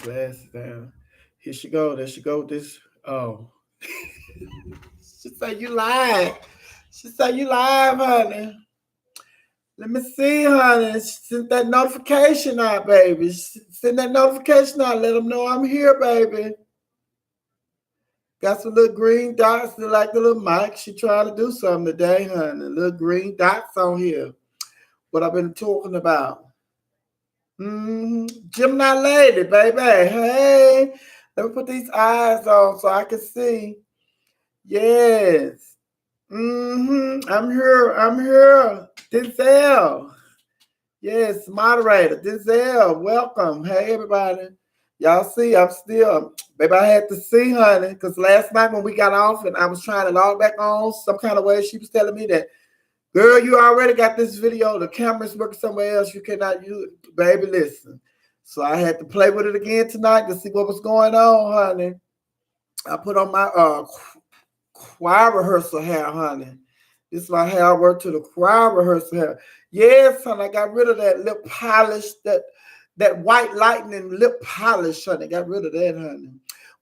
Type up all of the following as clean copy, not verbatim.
Glasses down. Here she go. There she go. This. Oh. She said you lied. She said you lied, honey. Let me see, honey. Send that notification out, baby. Send that notification out. Let them know I'm here, baby. Got some little green dots, like the little mic. She trying to do something today, honey. Little green dots on here. What I've been talking about. Gemini lady, baby. Hey, let me put these eyes on so I can see. Yes. I'm here. I'm here. Denzel. Yes, moderator. Denzel, welcome. Hey, everybody. Y'all see, I'm still, baby, I had to see, honey, because last night when we got off and I was trying to log back on some kind of way, she was telling me that, girl, you already got this video. The camera's working somewhere else. You cannot use it. Baby, listen. So I had to play with it again tonight to see what was going on, honey. I put on my choir rehearsal hair, honey. This is my hair. I work to the choir rehearsal hair. Yes, honey, I got rid of that lip polish, that white lightning lip polish, honey. Got rid of that, honey.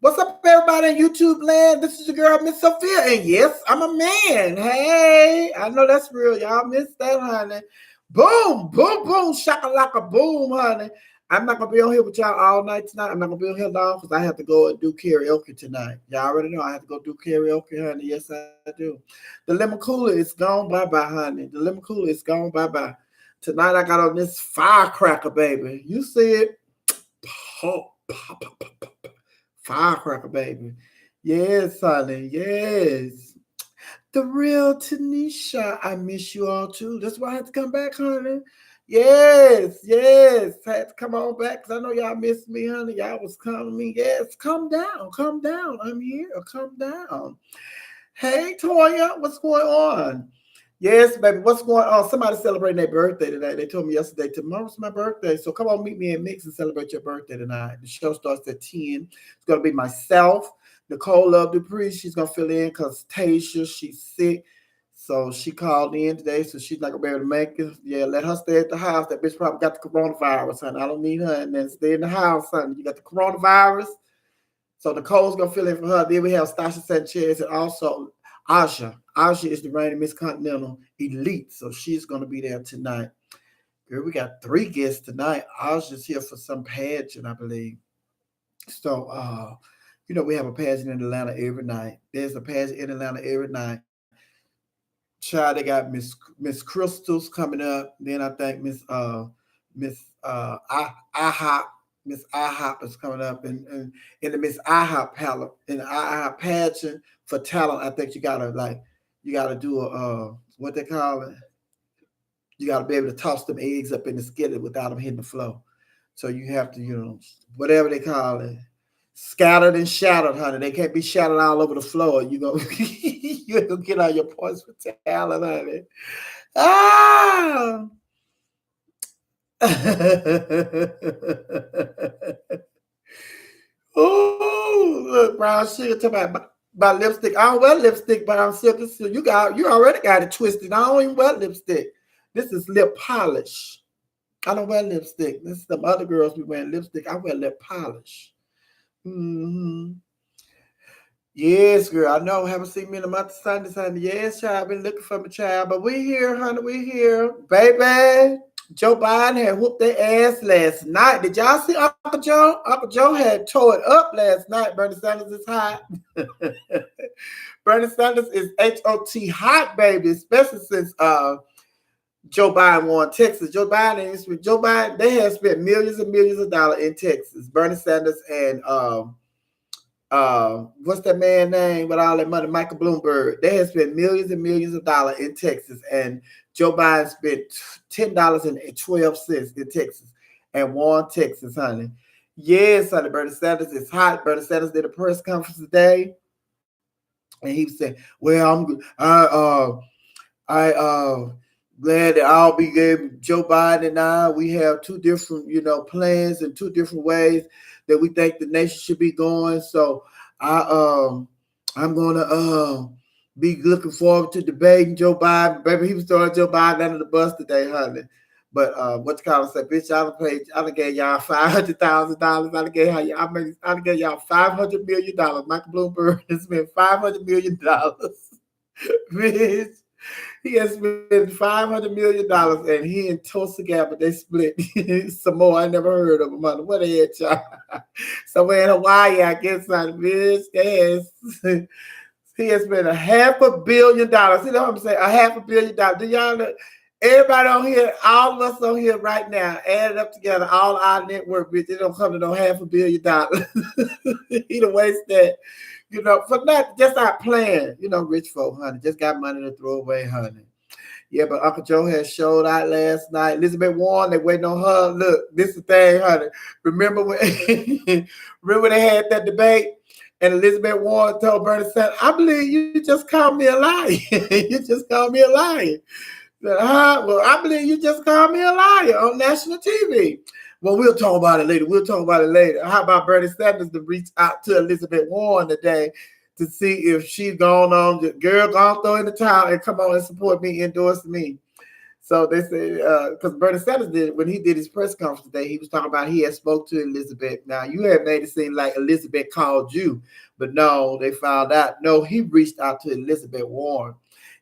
What's up, everybody in YouTube land? This is your girl, Miss Sophia, and yes, I'm a man. Hey, I know that's real. Y'all missed that, honey. Boom, boom, boom, shakalaka, boom, honey. I'm not gonna be on here with y'all all night tonight. I'm not gonna be on here long because I have to go and do karaoke tonight. Y'all already know I have to go do karaoke, honey. Yes, I do. The lemon cooler is gone bye-bye, honey. The lemon cooler is gone bye-bye. Tonight I got on this firecracker, baby. You see it? Pop, pop, pop, pop, pop. Firecracker, baby. Yes, honey. Yes. The real Tanisha. I miss you all too. That's why I had to come back, honey. Yes, yes. I had to come on back because I know y'all missed me, honey. Y'all was calling me. Yes, come down, come down. I'm here. Come down. Hey, Toya, what's going on? Yes, baby, what's going on? Somebody celebrating their birthday today. They told me yesterday, tomorrow's my birthday. So come on, meet me in Mix and celebrate your birthday tonight. The show starts at 10. It's going to be myself, Nicole Love Dupree. She's going to fill in because Tasha, she's sick. So she called in today, so she's not going to be able to make it. Yeah, let her stay at the house. That bitch probably got the coronavirus, honey. I don't need her. And then stay in the house, honey. You got the coronavirus. So Nicole's gonna fill in for her. Then we have Stasha Sanchez and also Asha. Asha is the reigning Miss Continental Elite, so she's gonna be there tonight. Girl, we got 3 guests tonight. Asha's here for some pageant, I believe. So we have a pageant in Atlanta every night. There's a pageant in Atlanta every night. Child, they got Miss Crystals coming up. Then I think IHOP. Miss IHOP is coming up, and in the Miss IHOP palette, in the IHOP pageant for talent. I think you gotta do a what they call it. You gotta be able to toss them eggs up in the skillet without them hitting the floor. So you have to, whatever they call it, scattered and shattered, honey. They can't be shattered all over the floor. You gonna get all your points for talent, honey. Ah. Oh, look, brown sugar. Talk about lipstick. I don't wear lipstick, brown sugar. So you already got it twisted. I don't even wear lipstick. This is lip polish. I don't wear lipstick. This is some other girls be wearing lipstick. I wear lip polish. Hmm. Yes, girl. I know. Haven't seen me in a month of Sunday, Sunday. Yes, child. I've been looking for my child, but we here, honey. We here, baby. Joe Biden had whooped their ass last night. Did y'all see Uncle Joe? Uncle Joe had tore it up last night. Bernie Sanders is hot. Bernie Sanders is HOT hot, baby, especially since Joe Biden won Texas. Joe Biden, they have spent millions and millions of dollars in Texas. Bernie Sanders and what's that man name with all that money? Michael Bloomberg. They have spent millions and millions of dollars in Texas, and Joe Biden spent $10.12 in Texas and won Texas, honey. Yes, honey. Bernie Sanders is hot. Bernie Sanders did a press conference today, and he was saying, "Well, I glad that I'll be gave Joe Biden and I. We have 2 different, plans and 2 different ways that we think the nation should be going. So I'm gonna be looking forward to debating Joe Biden. Baby, he was throwing Joe Biden under the bus today, honey. But what you call it? Said, bitch, I done gave y'all $500,000. I done gave y'all $500 million. Michael Bloomberg has spent $500 million, bitch. He has spent $500 million, and he and Tulsa Gabbard they split some more. I never heard of them. What they had, y'all? Somewhere in Hawaii, I guess, on bitch. Yes. He has spent $500 million. You know what I'm saying? $500 million. Do y'all know? Everybody on here, all of us on here right now, added up together, all our network, bitch, it don't come to no $500 million. He done waste that, for not just not playing, rich folk, honey, just got money to throw away, honey. Yeah, but Uncle Joe had showed out last night. Elizabeth Warren, they waiting on her. Look, this is the thing, honey. Remember when they had that debate? And Elizabeth Warren told Bernie Sanders, I believe you just called me a liar. You just called me a liar. Well, I believe you just called me a liar on national TV. Well, we'll talk about it later. How about Bernie Sanders to reach out to Elizabeth Warren today to see if she's gone on, girl, gone throw in the towel and come on and support me, endorse me. So they say, because Bernie Sanders did, when he did his press conference today, he was talking about he had spoke to Elizabeth. Now, you had made it seem like Elizabeth called you, but no, they found out. No, he reached out to Elizabeth Warren.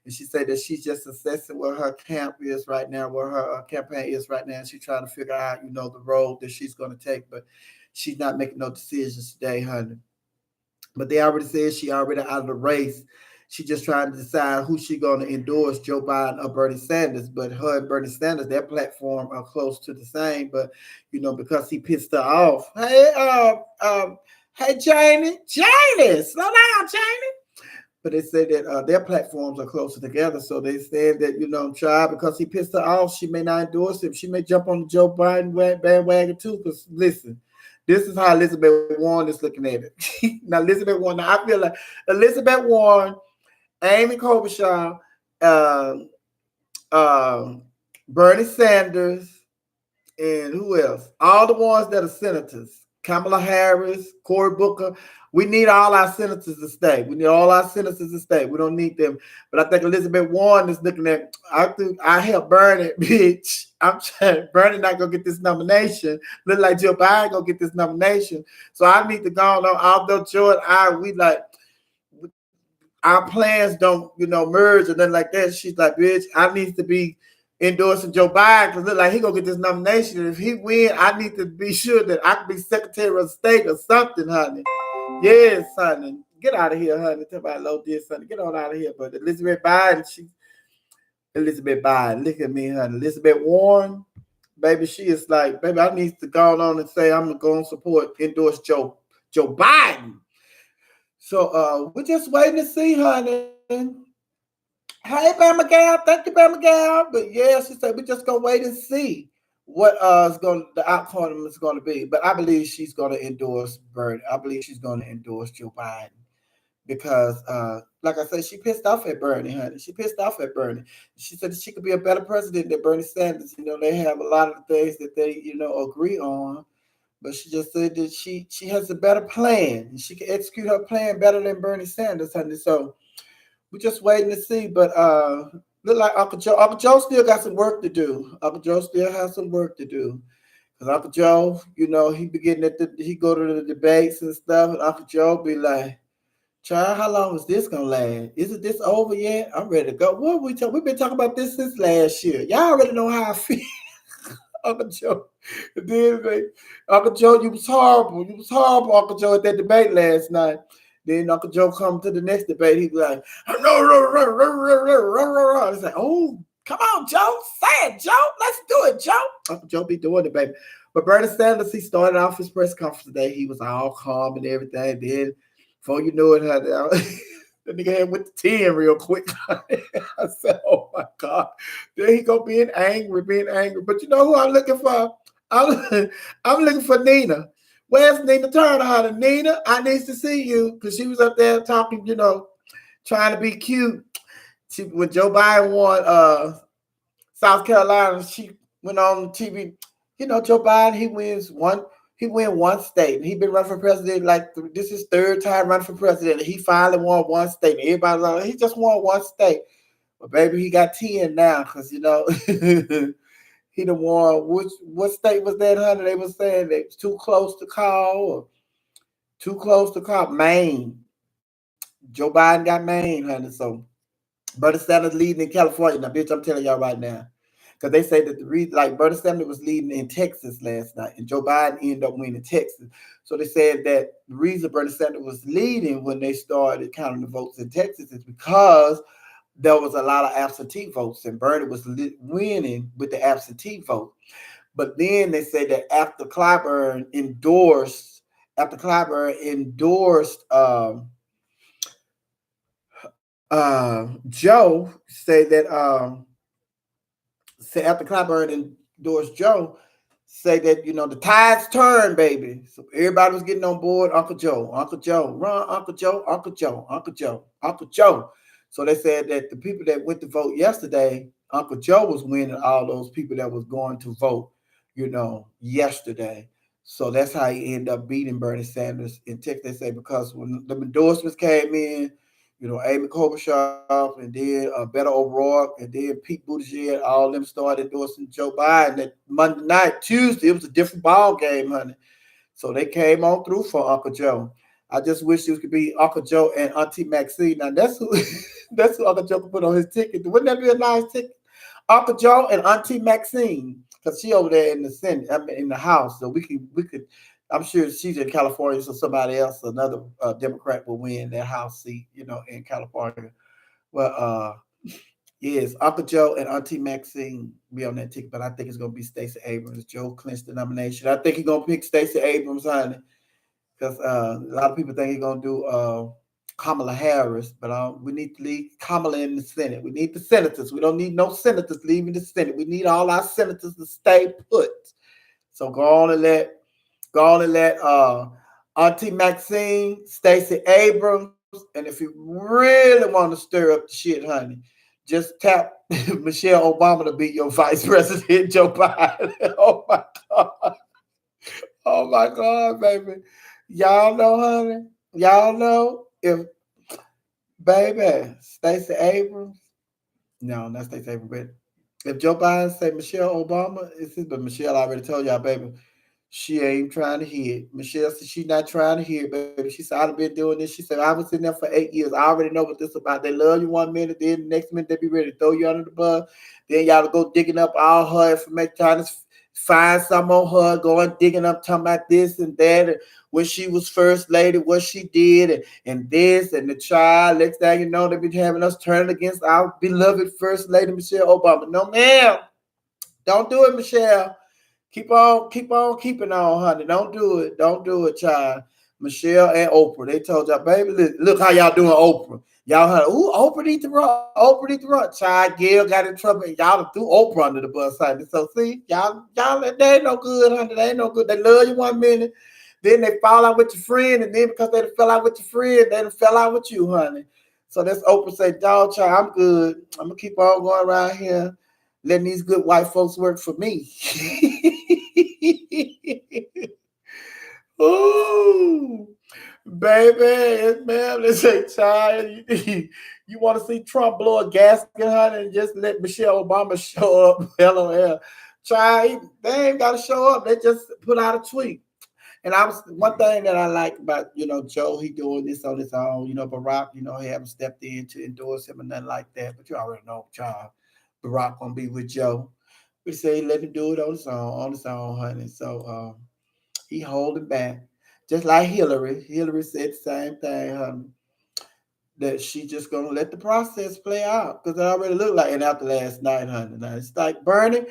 And she said that she's just assessing where her camp is right now, where her campaign is right now. And she's trying to figure out, the road that she's going to take. But she's not making no decisions today, honey. But they already said she already out of the race. She just trying to decide who she going to endorse, Joe Biden or Bernie Sanders. But her and Bernie Sanders, their platform are close to the same. But, because he pissed her off. Hey, Janie, slow down, Janie. But they said that their platforms are closer together. So they said that, try because he pissed her off, she may not endorse him. She may jump on the Joe Biden bandwagon too. Because listen, this is how Elizabeth Warren is looking at it. Now, Elizabeth Warren, I feel like Elizabeth Warren, Amy Klobuchar, Bernie Sanders, and who else? All the ones that are senators. Kamala Harris, Cory Booker. We need all our senators to stay. We don't need them. But I think Elizabeth Warren is looking at, I help Bernie, bitch. I'm trying, Bernie not going to get this nomination. Look like Joe Biden going to get this nomination. So I need to go on. Although Joe and our plans don't, merge or nothing like that. She's like, bitch, I need to be endorsing Joe Biden because look like he gonna get this nomination. If he win, I need to be sure that I can be Secretary of State or something, honey. Yes, honey. Get out of here, honey. Tell about low this, honey. Get on out of here. But Elizabeth Biden, look at me, honey. Elizabeth Warren, baby, she is like, baby, I need to go on and say I'm going to endorse Joe Biden. So we're just waiting to see, honey. Hey, Bama Gal, thank you, Bama Gal. But yeah, she said we're just gonna wait and see what the outcome is going to be. But I believe she's going to endorse Bernie. I believe she's going to endorse Joe Biden because, like I said, she pissed off at Bernie, honey. She pissed off at Bernie. She said that she could be a better president than Bernie Sanders. They have a lot of things that they, agree on. But she just said that she has a better plan. She can execute her plan better than Bernie Sanders, honey. So we're just waiting to see. But look like Uncle Joe. Uncle Joe still got some work to do. Uncle Joe still has some work to do. Because Uncle Joe, he be getting he go to the debates and stuff, and Uncle Joe be like, child, how long is this gonna last? Isn't this over yet? I'm ready to go. What we've been talking about this since last year. Y'all already know how I feel. Uncle Joe. Then Uncle Joe, you was horrible. You was horrible, Uncle Joe, at that debate last night. Then Uncle Joe come to the next debate. He be like, it's like, oh, come on, Joe. Say it, Joe. Let's do it, Joe. Uncle Joe be doing it, baby. But Bernie Sanders, he started off his press conference today. He was all calm and everything. Then, before you knew it, the nigga went to 10 real quick. I said, oh my God. There he go being angry. But you know who I'm looking for? I'm looking for Nina. Where's Nina Turner, honey? Nina, I need to see you because she was up there talking, trying to be cute. When Joe Biden won South Carolina, she went on TV. Joe Biden, he win one state. He been running for president this is third time running for president. He finally won one state. Everybody's like, he just won one state. But baby, he got 10 now because He the one. What state was that, honey? They was saying that it's too close to call, or too close to call. Maine. Joe Biden got Maine, honey. So Bernie Sanders leading in California. Now, bitch, I'm telling y'all right now. Because they say that the reason, like Bernie Sanders was leading in Texas last night, and Joe Biden ended up winning Texas. So they said that the reason Bernie Sanders was leading when they started counting the votes in Texas is because there was a lot of absentee votes, and Bernie was winning with the absentee vote. But then they said that after Clyburn endorsed Joe, say that say after Clyburn endorsed Joe, say that the tides turn, baby. So everybody was getting on board. Uncle Joe, run, Uncle Joe, Uncle Joe, Uncle Joe, Uncle Joe. So they said that the people that went to vote yesterday, Uncle Joe was winning all those people that was going to vote, yesterday. So that's how he ended up beating Bernie Sanders in Texas. They say because when the endorsements came in, Amy Klobuchar, and then Beto O'Rourke, and then Pete Buttigieg, all them started endorsing Joe Biden. That Monday night, Tuesday, it was a different ball game, honey. So they came on through for Uncle Joe. I just wish it could be Uncle Joe and Auntie Maxine. Now that's who that's who Uncle Joe could put on his ticket. Wouldn't that be a nice ticket? Uncle Joe and Auntie Maxine, because she over there in the Senate, I mean, in the House. So we could. I'm sure she's in California, so somebody else, another Democrat, will win that House seat, in California. Well, yes, Uncle Joe and Auntie Maxine be on that ticket, but I think it's gonna be Stacey Abrams. Joe clinched the nomination. I think he's gonna pick Stacey Abrams, honey, because a lot of people think he's gonna do Kamala Harris, but we need to leave Kamala in the Senate. We need the senators. We don't need no senators leaving the Senate. We need all our senators to stay put. So go on and let Auntie Maxine, Stacey Abrams, and if you really want to stir up the shit, honey, just tap Michelle Obama to be your vice president, Joe Biden. Oh my God. Oh my God, baby. Y'all know, honey. Y'all know if baby Stacey Abrams. No, not Stacey Abrams, but if Joe Biden say Michelle Obama, but Michelle already told y'all, baby, she ain't trying to hear it. Michelle said she's not trying to hear it, baby. She said, I've been doing this. She said, I was in there for 8 years. I already know what this is about. They love you 1 minute, then the next minute they be ready to throw you under the bus. Then y'all go digging up all her information, trying to find some on her, going digging up, talking about this and that, and when she was first lady, what she did, and this, and the child. Next thing you know, they be having us turning against our beloved first lady, Michelle Obama. No, ma'am. Don't do it, Michelle. Keep on keeping on, honey. Don't do it. Don't do it, child. Michelle and Oprah. They told y'all, baby, look how y'all doing, Oprah. Y'all heard, ooh, Oprah need to run. Oprah need to run. Child, Gail got in trouble, and y'all threw Oprah under the bus, honey. So see, y'all, they ain't no good, honey. They ain't no good. They love you 1 minute, then they fall out with your friend, and then because they fell out with your friend, they fell out with you, honey. So that's Oprah say, dog, child, I'm good. I'm gonna keep on going around here, letting these good white folks work for me. Ooh, baby, yes, ma'am. They say, child, you want to see Trump blow a gasket, honey, and just let Michelle Obama show up? LOL. Child, they ain't got to show up. They just put out a tweet. And I was one thing that I like about Joe, he doing this on his own. Barack, he haven't stepped in to endorse him or nothing like that. But you already know, child, Barack gonna be with Joe. We say let him do it on his own, honey. So he holding back, just like Hillary. Hillary said the same thing, honey, that she just gonna let the process play out because it already looked like it after last night, honey. Now it's like Bernie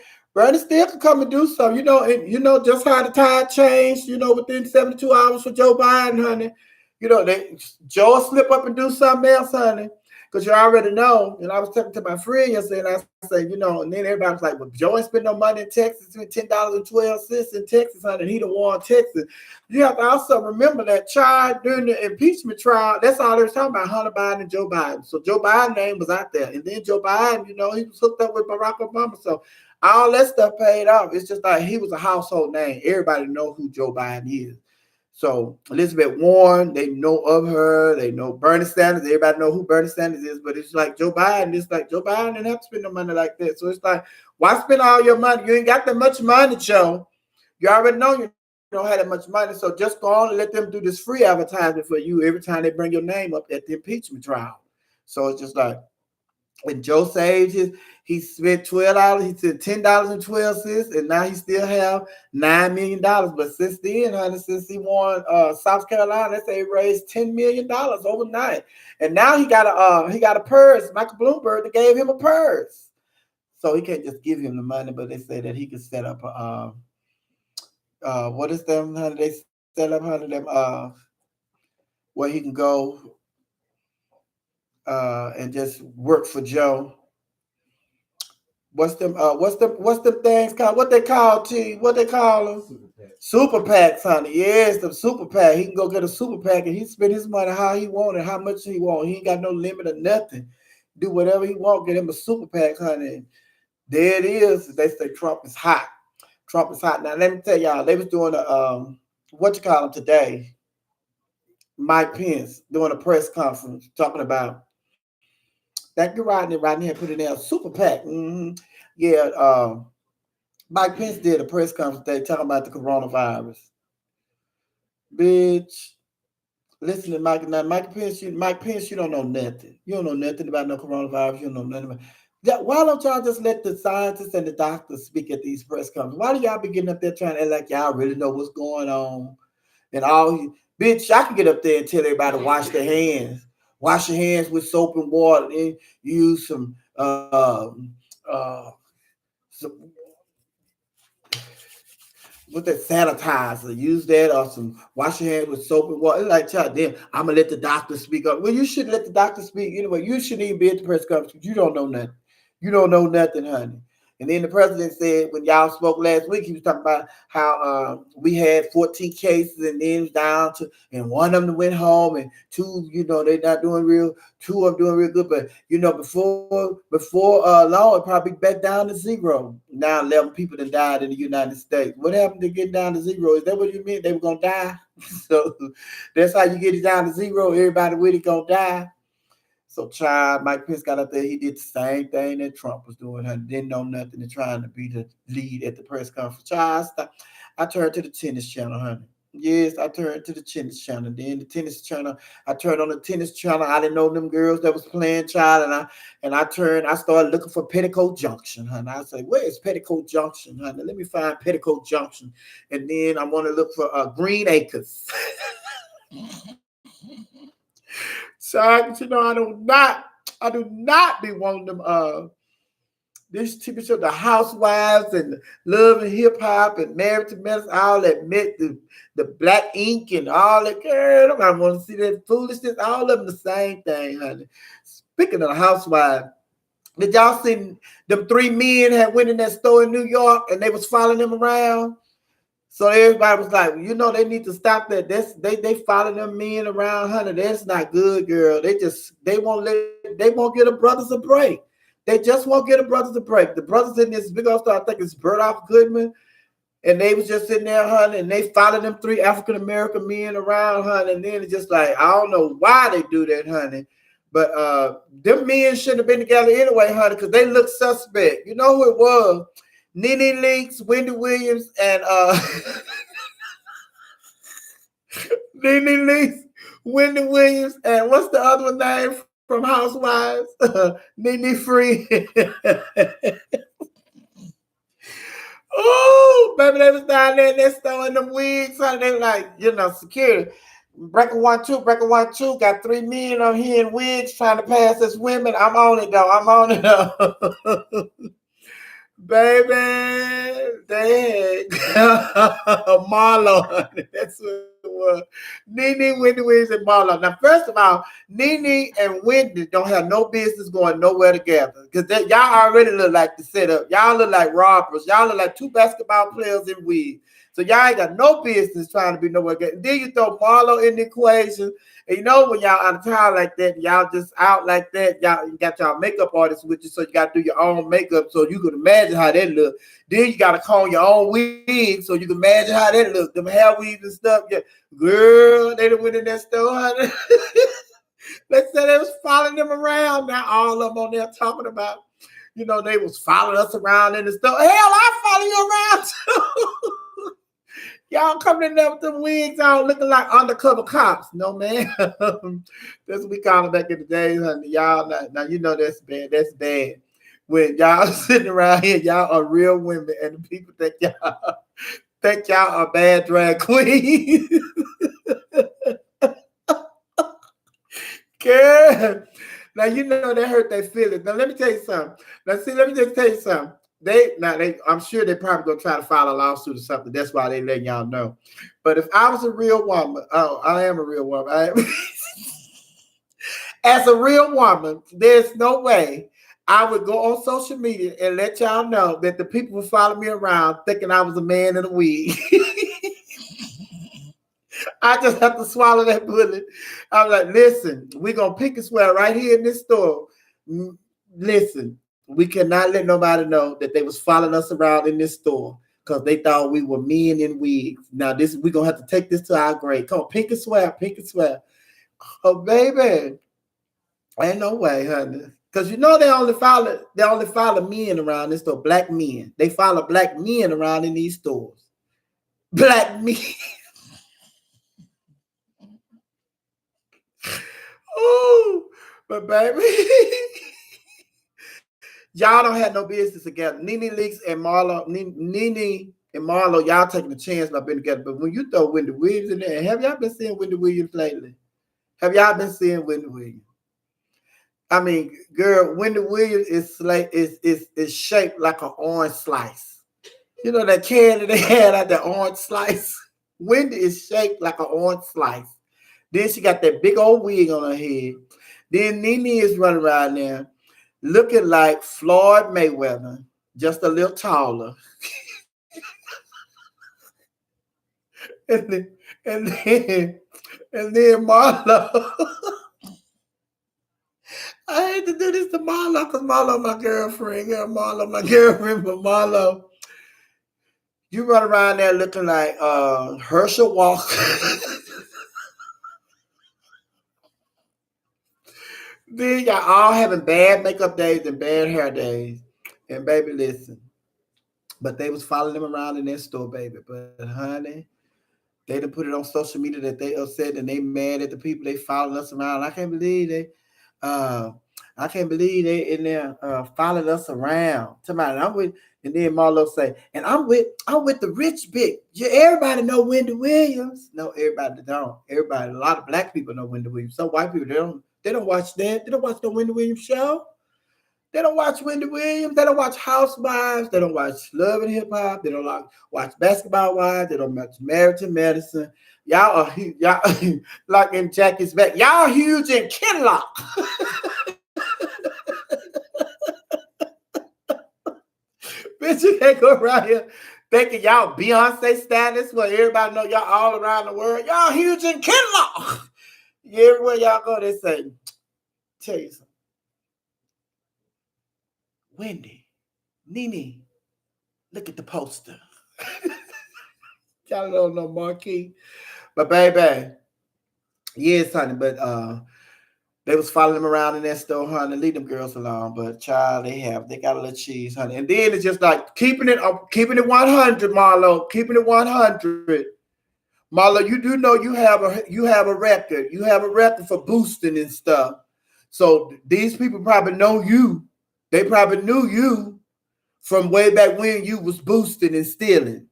still can come and do something, and just how the tide changed, within 72 hours for Joe Biden, honey. Joe will slip up and do something else, honey. Because you already know, and I was talking to my friend yesterday, and I said, and then everybody was like, well, Joe ain't spend no money in Texas, $10.12 in Texas, honey, and he the one in Texas. You have to also remember that child during the impeachment trial, that's all they were talking about, Hunter Biden and Joe Biden. So Joe Biden's name was out there. And then Joe Biden, he was hooked up with Barack Obama. So all that stuff paid off. It's just like he was a household name. Everybody know who Joe Biden is. So Elizabeth Warren, they know of her. They know Bernie Sanders. Everybody know who Bernie Sanders is. But it's like Joe Biden. It's like Joe Biden didn't have to spend no money like that. So it's like, why spend all your money? You ain't got that much money, Joe. You already know you don't have that much money. So just go on and let them do this free advertisement for you every time they bring your name up at the impeachment trial. So it's just like, when Joe saved he spent $12. He said $10.12, and now he still have $9 million. But since then, honey, since he won South Carolina, they say he raised $10 million overnight. And now he got a purse. Michael Bloomberg gave him a purse, so he can't just give him the money. But they say that he could set up a what is them, honey? They set up, honey, them where he can go and just work for Joe. What's them things called? What they call T? What they call them? Super PACs, honey. Yes, the super PAC. He can go get a super PAC and he spend his money how he want and how much he want. He ain't got no limit or nothing. Do whatever he want. Get him a super PAC, honey. And there it is. They say Trump is hot. Trump is hot. Now let me tell y'all. They was doing a what you call them today? Mike Pence doing a press conference talking about. Thank you, Rodney. Rodney had put it there. Super PAC. Mm-hmm. Yeah. Mike Pence did a press conference today talking about the coronavirus. Bitch, listen to Mike. Now, Mike Pence, you don't know nothing. You don't know nothing about no coronavirus. You don't know nothing about. Yeah, why don't y'all just let the scientists and the doctors speak at these press conferences? Why do y'all be getting up there trying to act like y'all really know what's going on? And bitch, I can get up there and tell everybody to wash their hands. Wash your hands with soap and water. And use some with that sanitizer, use that or some wash your hands with soap and water. It's like, child, damn, I'm gonna let the doctor speak up. Well, you shouldn't let the doctor speak anyway. You shouldn't even be at the press conference. You don't know nothing. You don't know nothing, honey. And then the president said when y'all spoke last week, he was talking about how we had 14 cases and then it was down to, and one of them went home and two, they're not doing real, two of them doing real good. But before long, it probably back down to zero. Now 11 people that died in the United States. What happened to get down to zero? Is that what you meant? They were gonna die? So that's how you get it down to zero. Everybody with it gonna die. So, child, Mike Pence got up there. He did the same thing that Trump was doing. Honey. Didn't know nothing and trying to be the lead at the press conference. Child, I turned to the tennis channel, honey. Yes, I turned to the tennis channel. Then the tennis channel, I turned on the tennis channel. I didn't know them girls that was playing, child. I started looking for Petticoat Junction, honey. I said, where is Petticoat Junction, honey? Let me find Petticoat Junction. And then I want to look for Green Acres. So I do not be wanting them this TV show, the Housewives and Love and Hip Hop and Married to Medicine, all that met the Black Ink and all that. Girl, I want to see that foolishness. All of them the same thing, honey. Speaking of the Housewives, did y'all see them three men had went in that store in New York and they was following them around? So everybody was like, they need to stop that. They follow them men around, honey. That's not good, girl. They won't get a brothers a break. They just won't get a brothers a break. The brothers in this big old store, I think it's Burdoff Goodman, and they was just sitting there, honey, and they followed them three African American men around, honey. And then it's just like, I don't know why they do that, honey. But them men shouldn't have been together anyway, honey, because they look suspect. You know who it was? Nene Leakes, Wendy Williams, and Nene Leakes, Wendy Williams, and what's the other one name from Housewives? Nene Free. Oh, baby, they was down there in that store in them wigs, honey. They were like, security. Breaker 1-2, got three men on here in wigs trying to pass as women. I'm on it, though. Baby, they had Marlo. That's what it was. Nene, Wendy Williams, and Marlo. Now, first of all, Nene and Wendy don't have no business going nowhere together because y'all already look like the setup. Y'all look like robbers. Y'all look like two basketball players in wigs. So y'all ain't got no business trying to be nowhere good. And then you throw Marlo in the equation. And you know when y'all out of town like that, y'all just out like that, y'all got y'all makeup artist with you, so you got to do your own makeup so you can imagine how that look. Then you got to comb your own wig so you can imagine how that look. Them hair weaves and stuff. Yeah. Girl, they done went in that store, honey. They said they was following them around. Now all of them on there talking about, they was following us around in the store. Hell, I follow you around too. Y'all coming in there with them wigs on looking like undercover cops. No, man. That's what we call them back in the days, honey. Y'all, now you know that's bad. That's bad. When y'all sitting around here, y'all are real women, and the people think y'all are bad drag queens. Girl. Now you know they hurt their feelings. Now let me tell you something. Now see, let me just tell you something. I'm sure they probably gonna try to file a lawsuit or something. That's why they letting y'all know. But if I was a real woman, I am a real woman. As a real woman, there's no way I would go on social media and let y'all know that the people would follow me around thinking I was a man in a wig. I just have to swallow that bullet. I'm like, listen, we're going to pick and swear right here in this store. Listen, we cannot let nobody know that they was following us around in this store because they thought we were men in wigs. Now, we're going to have to take this to our grave. Come on, pick and swear, pick and swear. Oh, baby. Ain't no way, honey. Because they only follow men around this store, black men. They follow black men around in these stores. Black men. Oh, but baby, y'all don't have no business together. Nene Leaks and Marlo, Nene and Marlo, y'all taking a chance by being together. But when you throw Wendy Williams in there, have y'all been seeing Wendy Williams lately? Have y'all been seeing Wendy Williams? I mean, girl, Wendy Williams is shaped like an orange slice. You know that candy they had at the orange slice? Wendy is shaped like an orange slice. Then she got that big old wig on her head. Then Nene is running around there looking like Floyd Mayweather, just a little taller. and then, and then, and then Marlo. I hate to do this to Marlo because Marlo my girlfriend. Girl, Marlo my girlfriend, but Marlo, you run around there looking like Herschel Walker. Then y'all all having bad makeup days and bad hair days. And baby, listen. But they was following them around in their store, baby. But honey, they done put it on social media that they upset and they mad at the people they following us around. Uh I can't believe they in there following us around. Somebody, I'm with, and then Marlo say, and I'm with the rich bitch. Yeah, everybody know Wendy Williams. No, everybody don't. Everybody, a lot of black people know Wendy Williams. Some white people they don't watch that. They don't watch the Wendy Williams show. They don't watch Wendy Williams. They don't watch Housewives. They don't watch Love and Hip Hop. They don't watch Basketball Wives. They don't watch Married to Medicine. Y'all like in Jackie's back. Y'all huge in Kinlock. Bitch, you can't go around here thinking y'all Beyonce status where everybody know y'all all around the world. Y'all huge in Kinlock. Yeah, everywhere y'all go, they say, tell you something. Wendy, Nene, look at the poster. Y'all don't know Marquis. But baby, yes, honey, but they was following them around in that store, honey. Leave them girls alone. But child, they got a little cheese, honey. And then it's just like keeping it 100, Marlo. Keeping it 100. Marlo, you do know you have a record. You have a record for boosting and stuff. So these people probably know you. They probably knew you from way back when you was boosting and stealing.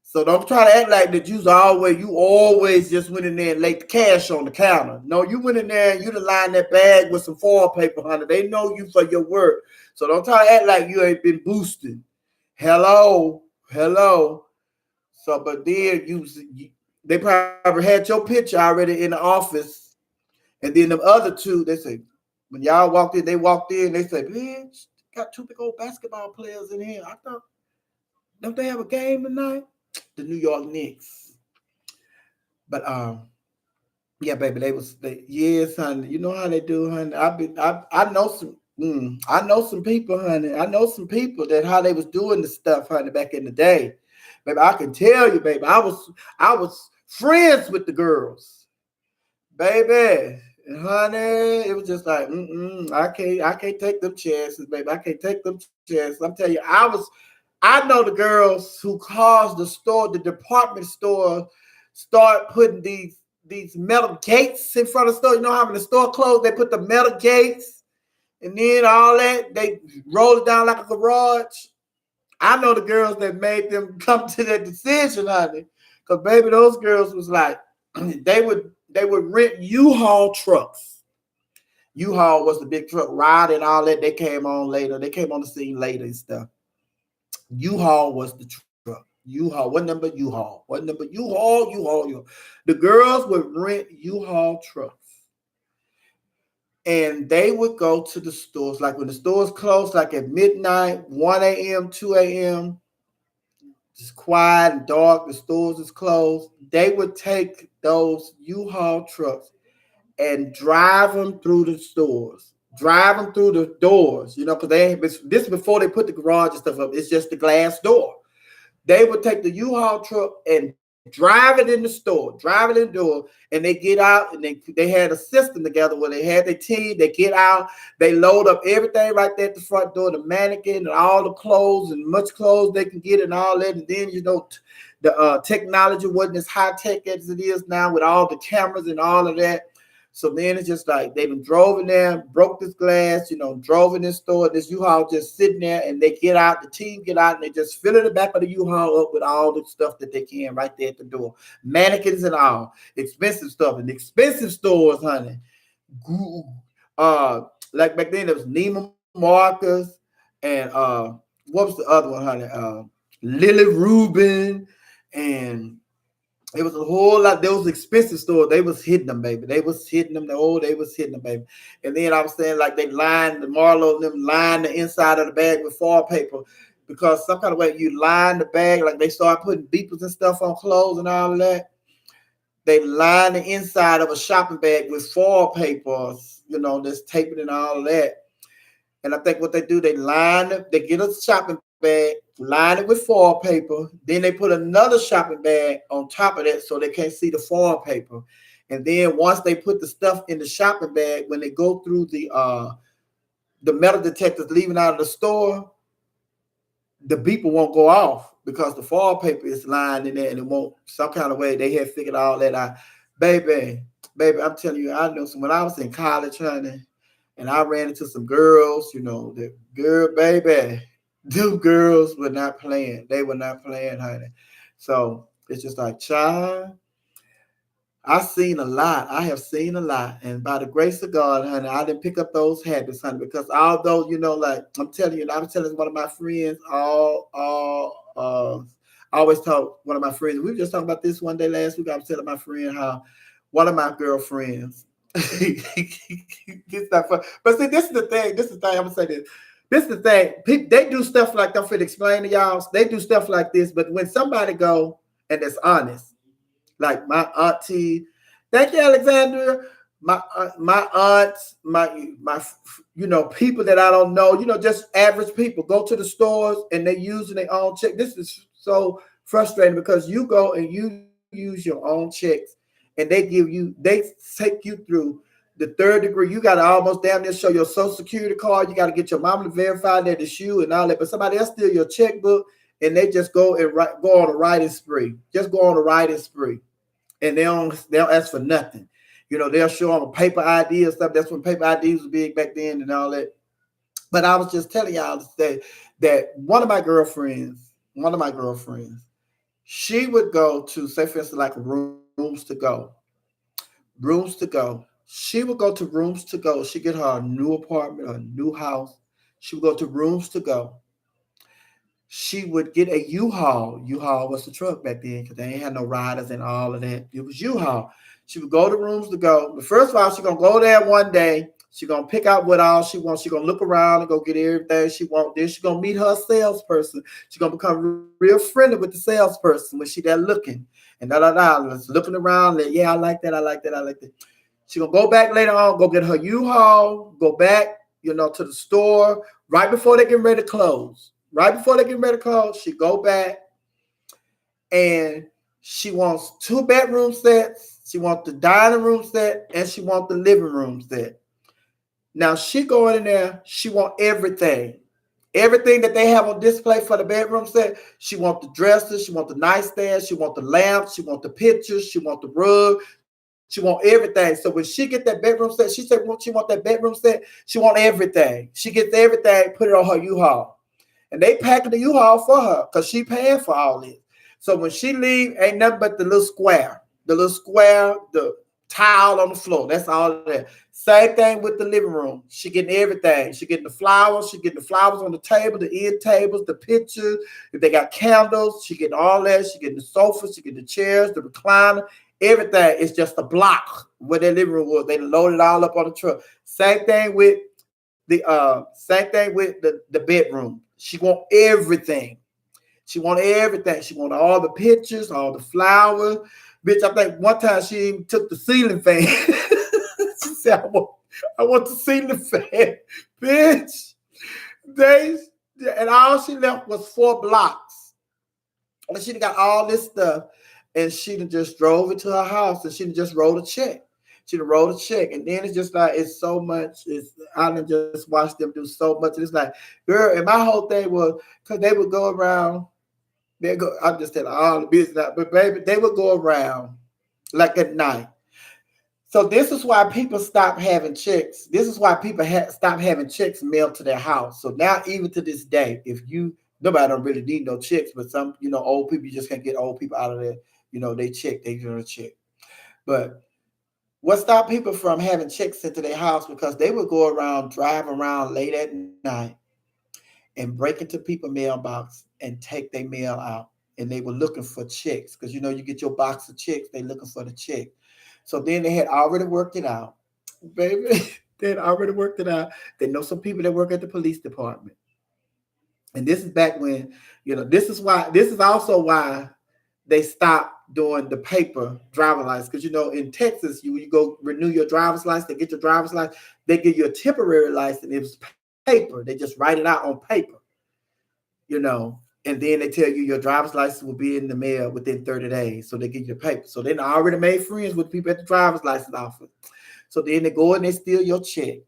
So don't try to act like that you always just went in there and laid the cash on the counter. No, you went in there and you done lined that bag with some foil paper, honey. They know you for your work. So don't try to act like you ain't been boosting. Hello. So, but then they probably had your picture already in the office. And then the other two, they say, when y'all walked in, they say, bitch, got two big old basketball players in here. I thought, don't they have a game tonight? the New York Knicks. But yeah, baby, yes, honey. You know how they do, honey. I know some. I know some people, honey. I know some people that how they was doing the stuff, honey, back in the day. Baby, I can tell you, baby. I was friends with the girls, baby. Honey, it was just like, I can't take them chances, baby. I can't take them chances. I'm telling you, I know the girls who caused the department store, start putting these metal gates in front of the store. You know how when the store closed, they put the metal gates and then all that, they roll it down like a garage. I know the girls that made them come to that decision, honey. Cause baby, those girls was like, they would rent U-Haul trucks. U-Haul was the big truck ride and all that. They came on later. They came on the scene later and stuff. U-Haul was the truck. U-Haul. What number? U-Haul. What number? U-Haul. U-Haul. U-Haul. The girls would rent U-Haul trucks. And they would go to the stores. Like when the stores closed, like at midnight, 1 a.m., 2 a.m., it's quiet and dark, the stores is closed. They would take those U-Haul trucks and drive them through the stores, drive them through the doors, because this is before they put the garage and stuff up. It's just the glass door. They would take the U-Haul truck and drive it in the store, drive it in the door, and they get out and they had a system together where they had their team. They get out, they load up everything right there at the front door, the mannequin and all the clothes and much clothes they can get and all that. And then the technology wasn't as high tech as it is now with all the cameras and all of that. So then it's just like they been drove in there, broke this glass, drove in this store, this U-Haul just sitting there, and they get out, the team get out, and they just fill in the back of the U-Haul up with all the stuff that they can right there at the door. Mannequins and all. Expensive stuff. And expensive stores, honey. Like back then, there was Neiman Marcus and what was the other one, honey? Lily Rubin and it was a whole lot. Those expensive stores, they was hitting them, baby. They was hitting them. They was hitting them, baby. And then I was saying, like, they lined the Marlo and them lined the inside of the bag with foil paper because some kind of way you line the bag, like they start putting beepers and stuff on clothes and all of that. They line the inside of a shopping bag with foil papers, that's taping and all of that. And I think what they do, they get a shopping bag, line it with foil paper. Then they put another shopping bag on top of that so they can't see the foil paper. And then once they put the stuff in the shopping bag, when they go through the metal detectors leaving out of the store, the beeper won't go off because the foil paper is lined in there and it won't, some kind of way they had figured all that out. Baby, I'm telling you, I know some when I was in college, honey, and I ran into some girls, the girl, baby, them girls were not playing. They were not playing, honey. So it's just like, child, I've seen a lot. I have seen a lot. And by the grace of God, honey, I didn't pick up those habits, honey, because although, like I'm telling you, I was telling one of my friends, I always talk one of my friends. We were just talking about this one day last week. I was telling my friend how one of my girlfriends gets that fun. But see, this is the thing. I'm gonna say this. This is the thing. People, they do stuff like I'm finna explain to y'all. They do stuff like this, but when somebody go and it's honest, like my auntie, thank you, Alexandria. My aunts, my people that I don't know, just average people go to the stores and they using their own check. This is so frustrating because you go and you use your own checks and they take you through the third degree. You got to almost damn near show your social security card. You got to get your mama to verify that it's you and all that. But somebody else steal your checkbook and they just go on a writing spree. Just go on a writing spree. And they don't ask for nothing. They'll show them a paper ID or stuff. That's when paper IDs was big back then and all that. But I was just telling y'all to say that one of my girlfriends, she would go to, say for instance, like rooms to go. She would go to rooms to go. She get her a new apartment, a new house. She would go to rooms to go. She would get a U-Haul. U-Haul was the truck back then because they ain't had no riders and all of that. It was U-Haul. She would go to rooms to go. But first of all, she's going to go there one day. She gonna pick out what all she wants. She gonna look around and go get everything she wants. Then she gonna meet her salesperson. She gonna become real friendly with the salesperson when she there looking and looking around. Like, yeah, I like that. I like that. I like that. She gonna go back later on. Go get her U-Haul. Go back, to the store right before they get ready to close. Right before they get ready to close, she go back and she wants 2 bedroom sets. She wants the dining room set and she wants the living room set. Now she going in there, she want everything. Everything that they have on display for the bedroom set. She want the dressers, she want the nightstand, she want the lamps, she want the pictures, she want the rug, she want everything. So when she get that bedroom set, she said she want that bedroom set, she want everything. She gets everything, put it on her U-Haul. And they packing the U-Haul for her because she paying for all this. So when she leave, ain't nothing but the towel on the floor. That's all that. Same thing with the living room. She getting everything. She getting the flowers. She getting the flowers on the table, the end tables, the pictures. If they got candles, she getting all that. She getting the sofa. She getting the chairs, the recliner. Everything is just a block where their living room was. They loaded it all up on the truck. Same thing with the bedroom. She want everything. She want everything. She want all the pictures, all the flowers. Bitch, I think one time she even took the ceiling fan. She said, I want the ceiling fan. Bitch. And all she left was 4 blocks. And she got all this stuff. And she just drove it to her house and she just wrote a check. She wrote a check. And then it's just like, it's so much. I done just watched them do so much. And it's like, girl, and my whole thing was, because they would go around. I'm just telling all the business, but baby, they would go around like at night. So this is why people stop having checks. This is why people stop having checks mailed to their house. So now, even to this day, nobody don't really need no checks, but some, old people, you just can't get old people out of there. They get a check. But what stopped people from having checks sent to their house? Because they would go around, drive around late at night and break into people's mailbox and take their mail out. And they were looking for checks because, you get your box of checks, they looking for the check. So then they had already worked it out. Baby, they had already worked it out. They know some people that work at the police department. And this is back when, this is also why they stopped doing the paper driver's license. Because, in Texas, you go renew your driver's license, they get your driver's license, they give you a temporary license. It was paper. They just write it out on paper, and then they tell you your driver's license will be in the mail within 30 days. So they give you the paper. So they already made friends with people at the driver's license office. So then they go and they steal your check.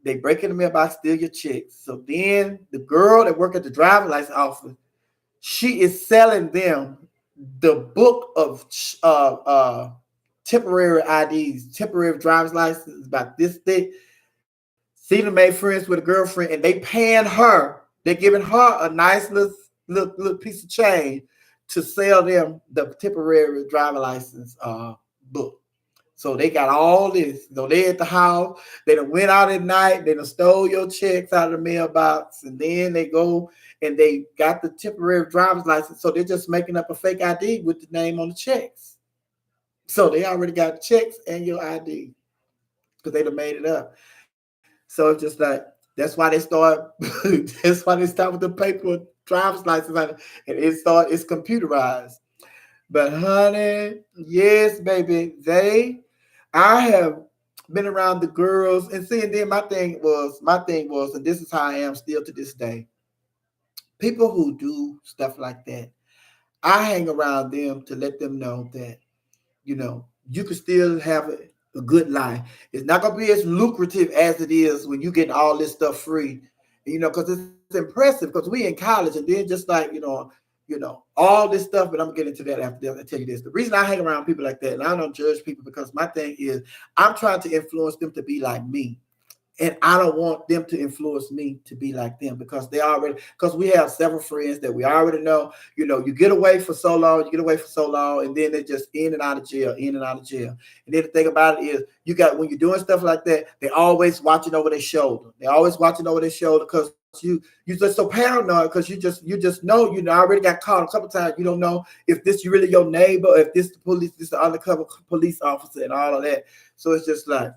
They break in the mailbox, steal your check. So then the girl that work at the driver's license office, she is selling them the book of temporary IDs, temporary driver's license, about this thick. Cena made friends with a girlfriend, and they paying her. They're giving her a nice little piece of change to sell them the temporary driver license book. So they got all this. They at the house. They done went out at night. They done stole your checks out of the mailbox, and then they go and they got the temporary driver's license. So they're just making up a fake ID with the name on the checks. So they already got the checks and your ID because they done made it up. So it's just like, that's why they start. That's why they start with the paper driver's license, and it's computerized. But honey, yes, baby, I have been around the girls and seeing them. My thing was, and this is how I am still to this day. People who do stuff like that, I hang around them to let them know that, you can still have a good life. It's not going to be as lucrative as it is when you get all this stuff free, because it's impressive because we in college and then just like, all this stuff, but I'm going to get into that after this. I tell you this. The reason I hang around people like that, and I don't judge people because my thing is I'm trying to influence them to be like me. And I don't want them to influence me to be like them because we have several friends that we already know, you get away for so long, and then they're just in and out of jail. And then the thing about it is when you're doing stuff like that, they're always watching over their shoulder. Because you're just so paranoid because you just know, I already got caught a couple times. You don't know if this really your neighbor, if this the police, this the undercover police officer and all of that. So it's just like,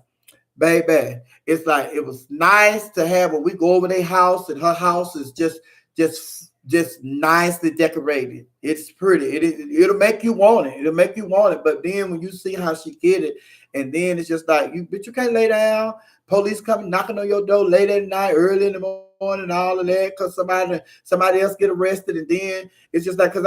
baby. It's like it was nice to have when we go over their house, and her house is just nicely decorated. It's pretty. It'll make you want it. It'll make you want it. But then when you see how she get it, and then it's just like but you can't lay down. Police coming knocking on your door late at night, early in the morning, all of that, because somebody else get arrested, and then it's just like because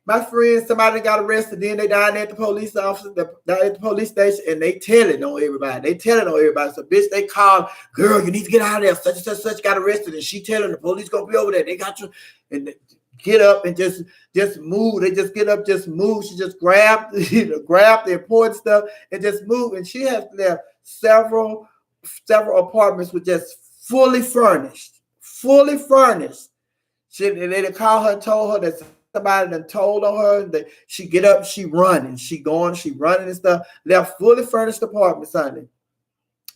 my friends, somebody got arrested, then they down there at the police officer, down at the police station, and they tell it on everybody. They tell it on everybody. So, bitch, they call, girl, you need to get out of there. Such and such got arrested, and she telling the police gonna be over there. They got you, and they get up and just move. They just get up, just move. She just grabbed, grab the important stuff and just move. And she has left several apartments with just fully furnished. They called her and told her that somebody done told on her that she get up, she running and stuff. Left fully furnished apartments, honey.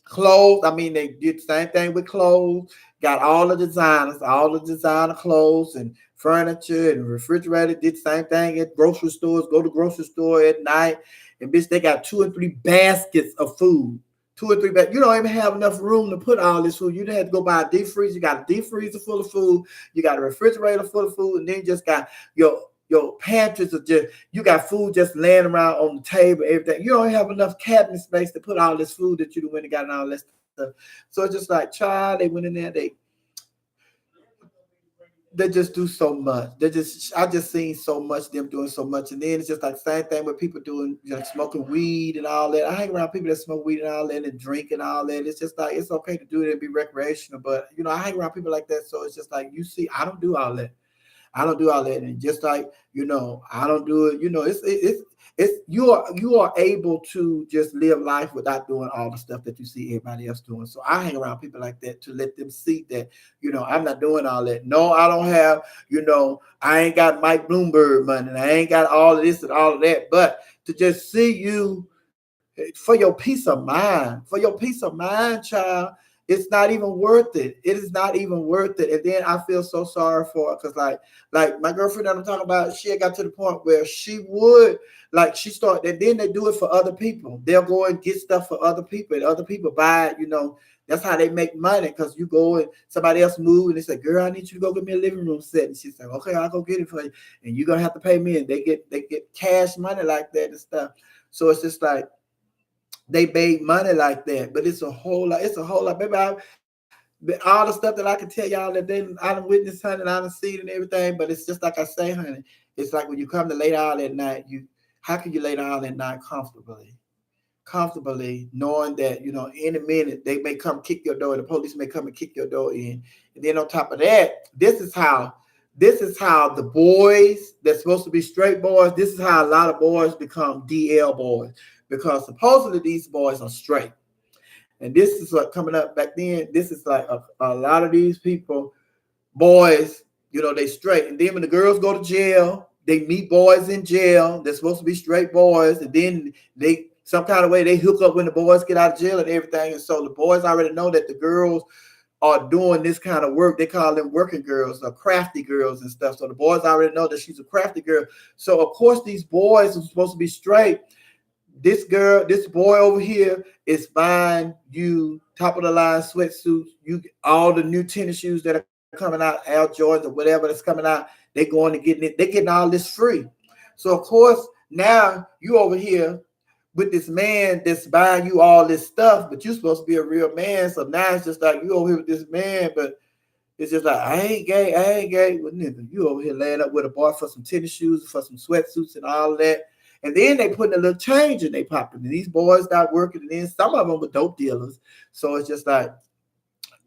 Clothes, I mean, they did the same thing with clothes. Got all the designer clothes and furniture and refrigerator. Did the same thing at grocery stores. Go to grocery store at night, and bitch, they got 2 and 3 baskets of food. 2 or 3 bags. You don't even have enough room to put all this food. You had to go buy a deep freezer. You got a deep freezer full of food. You got a refrigerator full of food, and then you just got your pantries are just, you got food just laying around on the table, everything. You don't have enough cabinet space to put all this food that you went and got and all that stuff. So it's just like, child, they went in there, they just do so much. I just seen so much them doing so much, and then it's just like same thing with people doing like smoking weed and all that. I hang around people that smoke weed and all that and drink and all that. It's just like it's okay to do it and be recreational, but I hang around people like that, so it's just like you see, I don't do all that. I don't do all that, and just like I don't do it. It's you are able to just live life without doing all the stuff that you see everybody else doing. So I hang around people like that to let them see that I'm not doing all that. No, I don't have I ain't got Mike Bloomberg money, and I ain't got all of this and all of that. But to just see you for your peace of mind, child, it's not even worth it. It is not even worth it. And then I feel so sorry for her because like my girlfriend that I'm talking about, she had got to the point where she would she started, and then they do it for other people. They'll go and get stuff for other people, and other people buy it. That's how they make money, because you go and somebody else move and they say, girl, I need you to go get me a living room set. And she's like, okay, I'll go get it for you. And you're gonna have to pay me. And they get cash money like that and stuff. So it's just like they made money like that, but it's a whole lot. It's a whole lot, baby. All the stuff that I can tell y'all that I done witnessed, honey, and I done seen and everything. But it's just like I say, honey. It's like when you come to lay down at night, how can you lay down at night comfortably, knowing that in a minute they may come kick your door, the police may come and kick your door in, and then on top of that, this is how the boys that's supposed to be straight boys. This is how a lot of boys become DL boys, because supposedly these boys are straight. And this is what coming up back then. This is like a lot of these people, boys, they straight. And then when the girls go to jail, they meet boys in jail. They're supposed to be straight boys. And then they, some kind of way, they hook up when the boys get out of jail and everything. And so the boys already know that the girls are doing this kind of work. They call them working girls or crafty girls and stuff. So the boys already know that she's a crafty girl. So of course these boys are supposed to be straight. This boy over here is buying you top of the line sweatsuits, all the new tennis shoes that are coming out, Air Jordans or whatever that's coming out. They're going to get it. They're getting all this free. So of course now you over here with this man that's buying you all this stuff, but you're supposed to be a real man. So now it's just like you over here with this man, but it's just like I ain't gay. Well, nigga, you over here laying up with a boy for some tennis shoes, for some sweatsuits and all of that. And then they putting a little change in their pocket. And these boys start working, and then some of them were dope dealers. So it's just like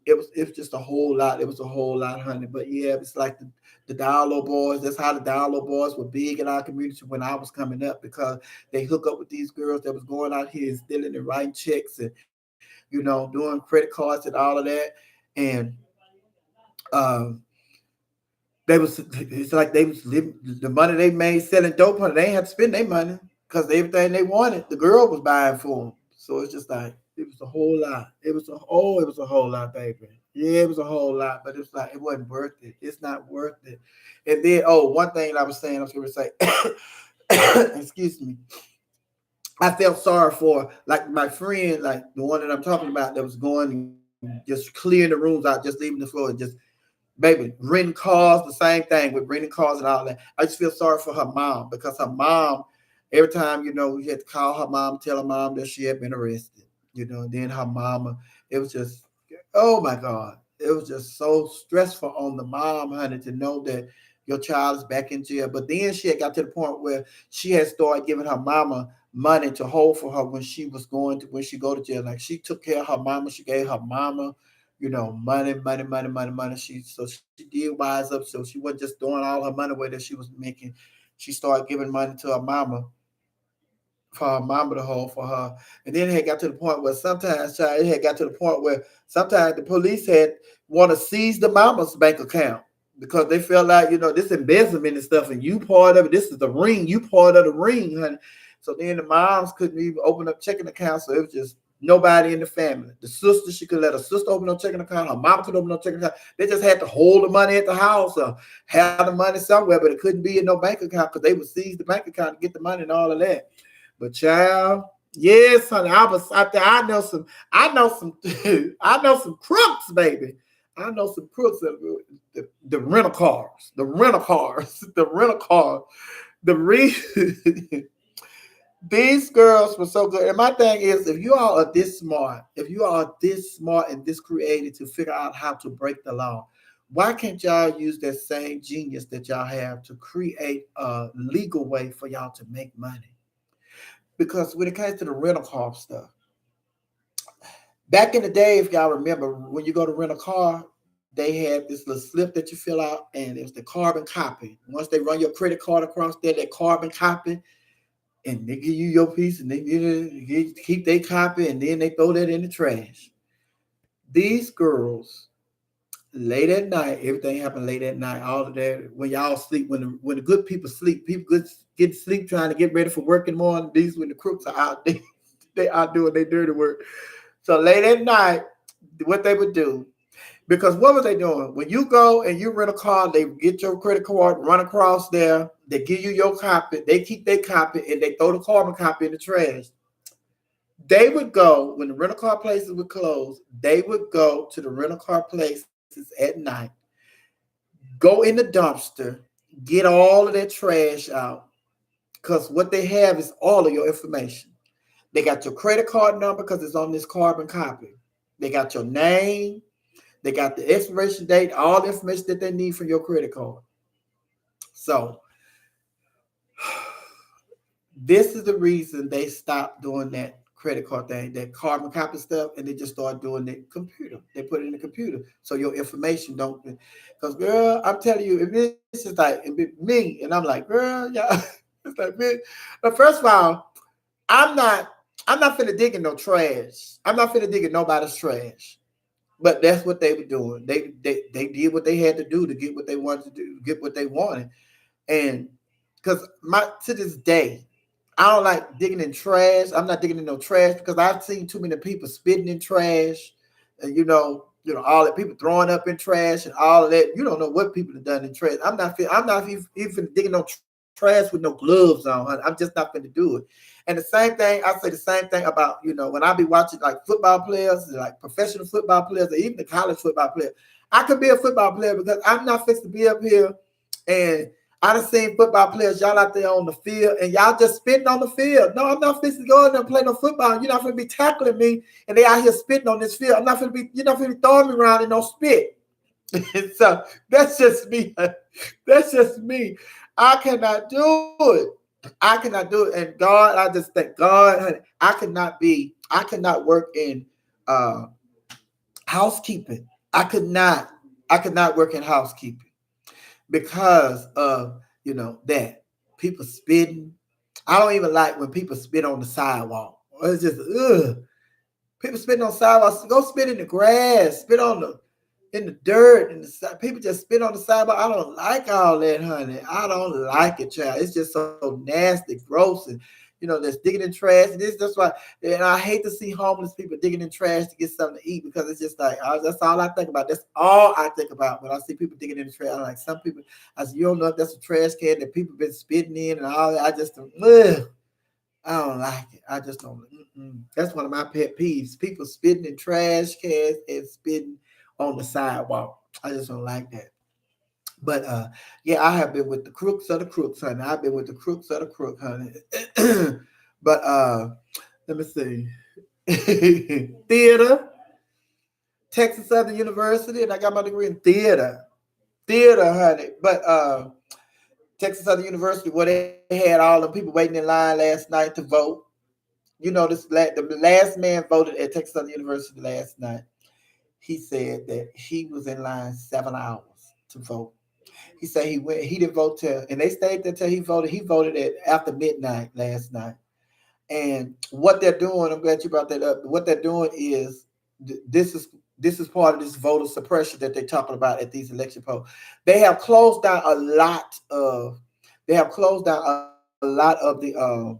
it was just a whole lot. It was a whole lot, honey. But yeah, it's like the down low boys. That's how the down low boys were big in our community when I was coming up, because they hook up with these girls that was going out here and stealing and writing checks and doing credit cards and all of that. And um it's like they was living the money they made selling dope, honey. They ain't have to spend their money because everything they wanted, the girl was buying for them. So it's just like it was a whole lot. It was a whole lot, baby. Yeah, it was a whole lot, but it's like it wasn't worth it. It's not worth it. And then one thing I was saying, I was going to say, excuse me. I felt sorry for like my friend, like the one that I'm talking about, that was going and just clearing the rooms out, just leaving the floor, just baby, renting cars, the same thing with renting cars and all that. I just feel sorry for her mom because her mom, every time, you had to call her mom, tell her mom that she had been arrested, and then her mama, it was just, oh my God, it was just so stressful on the mom, honey, to know that your child is back in jail. But then she had got to the point where she had started giving her mama money to hold for her when she was going to when she go to jail. Like she took care of her mama, she gave her mama money, money, money, money, money. She did wise up, so she wasn't just throwing all her money away that she was making. She started giving money to her mama for her mama to hold for her. And then it had got to the point where sometimes, child, it had got to the point where sometimes the police had want to seize the mama's bank account because they felt like, this embezzlement and stuff, and you part of it. This is the ring. You part of the ring, honey. So then the moms couldn't even open up checking accounts. So it was just nobody in the family. The sister, she could let her sister open up checking account. Her mom could open up checking account. They just had to hold the money at the house or have the money somewhere, but it couldn't be in no bank account because they would seize the bank account to get the money and all of that. But child, yes, honey, I was out there. I know some, I know some crooks, baby. I know some crooks. The rental cars, the rental cars, the rental car. The reason these girls were so good. And my thing is, if you all are this smart, if you are this smart and this creative to figure out how to break the law, why can't y'all use that same genius that y'all have to create a legal way for y'all to make money? Because when it comes to the rental car stuff, back in the day, if y'all remember, when you go to rent a car, they had this little slip that you fill out, and it was the carbon copy. Once they run your credit card across there, that carbon copy, and they give you your piece, and they keep their copy, and then they throw that in the trash. These girls, late at night, everything happened late at night. All of that when y'all sleep, when the good people sleep, people get sleep trying to get ready for work in the morning. These when the crooks are out, they out doing their dirty work. So late at night, what they would do, because what was they doing? When you go and you rent a car, they get your credit card, run across there, they give you your copy, they keep their copy, and they throw the carbon copy in the trash. They would go, when the rental car places would close, they would go to the rental car places at night, go in the dumpster, get all of that trash out, because what they have is all of your information. They got your credit card number because it's on this carbon copy. They got your name. They got the expiration date, all the information that they need for your credit card. So this is the reason they stopped doing that credit card thing, that carbon copy stuff, and they just started doing the computer. They put it in the computer so your information don't. Because girl, I'm telling you, if this is like me, and I'm like, girl, yeah, it's like me. But first of all, I'm not. I'm not finna dig in no trash. I'm not finna dig in nobody's trash. But that's what they were doing. They did what they had to do to get what they wanted to do, get what they wanted. And because my to this day, I don't like digging in trash. I'm not digging in no trash because I've seen too many people spitting in trash, and all the people throwing up in trash and all of that. You don't know what people have done in trash. I'm not even digging no trash with no gloves on. I'm just not going to do it. And the same thing, I say the same thing about when I be watching like football players, like professional football players, or even the college football player. I could be a football player because I'm not fixed to be up here and I done seen football players, y'all out there on the field, and y'all just spitting on the field. No, I'm not fixing to go in there and play no football. You're not going to be tackling me, and they out here spitting on this field. You're not going to be throwing me around in no spit. So that's just me. That's just me. I cannot do it. I cannot do it. And God, I just thank God, honey, I cannot work in uh, housekeeping. I could not, I could not work in housekeeping because of that people spitting. I don't even like when people spit on the sidewalk. It's just ugh. People spitting on sidewalks. Go spit in the grass. Spit on the in the dirt and people just spit on the sidewalk. I don't like all that, honey. I don't like it, child. It's just so nasty, gross, and that's digging in trash. And this that's why, and I hate to see homeless people digging in trash to get something to eat because it's just like that's all I think about. That's all I think about when I see people digging in the trash. Like some people, I said, you don't know if that's a trash can that people been spitting in and all that. I just ugh. I don't like it. I just don't. That's one of my pet peeves. People spitting in trash cans and spitting on the sidewalk. I just don't like that. But yeah, I have been with the crooks of the crooks, honey. I've been with the crooks of the crook, honey. But let me see. Theater, Texas Southern University, and I got my degree in theater. Theater, honey. But Texas Southern University, where they had all the people waiting in line last night to vote. You know, the last man voted at Texas Southern University last night. He said that he was in line 7 hours to vote. He said he went. He didn't vote till, and they stayed there till he voted. He voted at after midnight last night. And what they're doing, I'm glad you brought that up. What they're doing is this is part of this voter suppression that they're talking about at these election polls. They have closed down a lot of. They have closed down a lot of the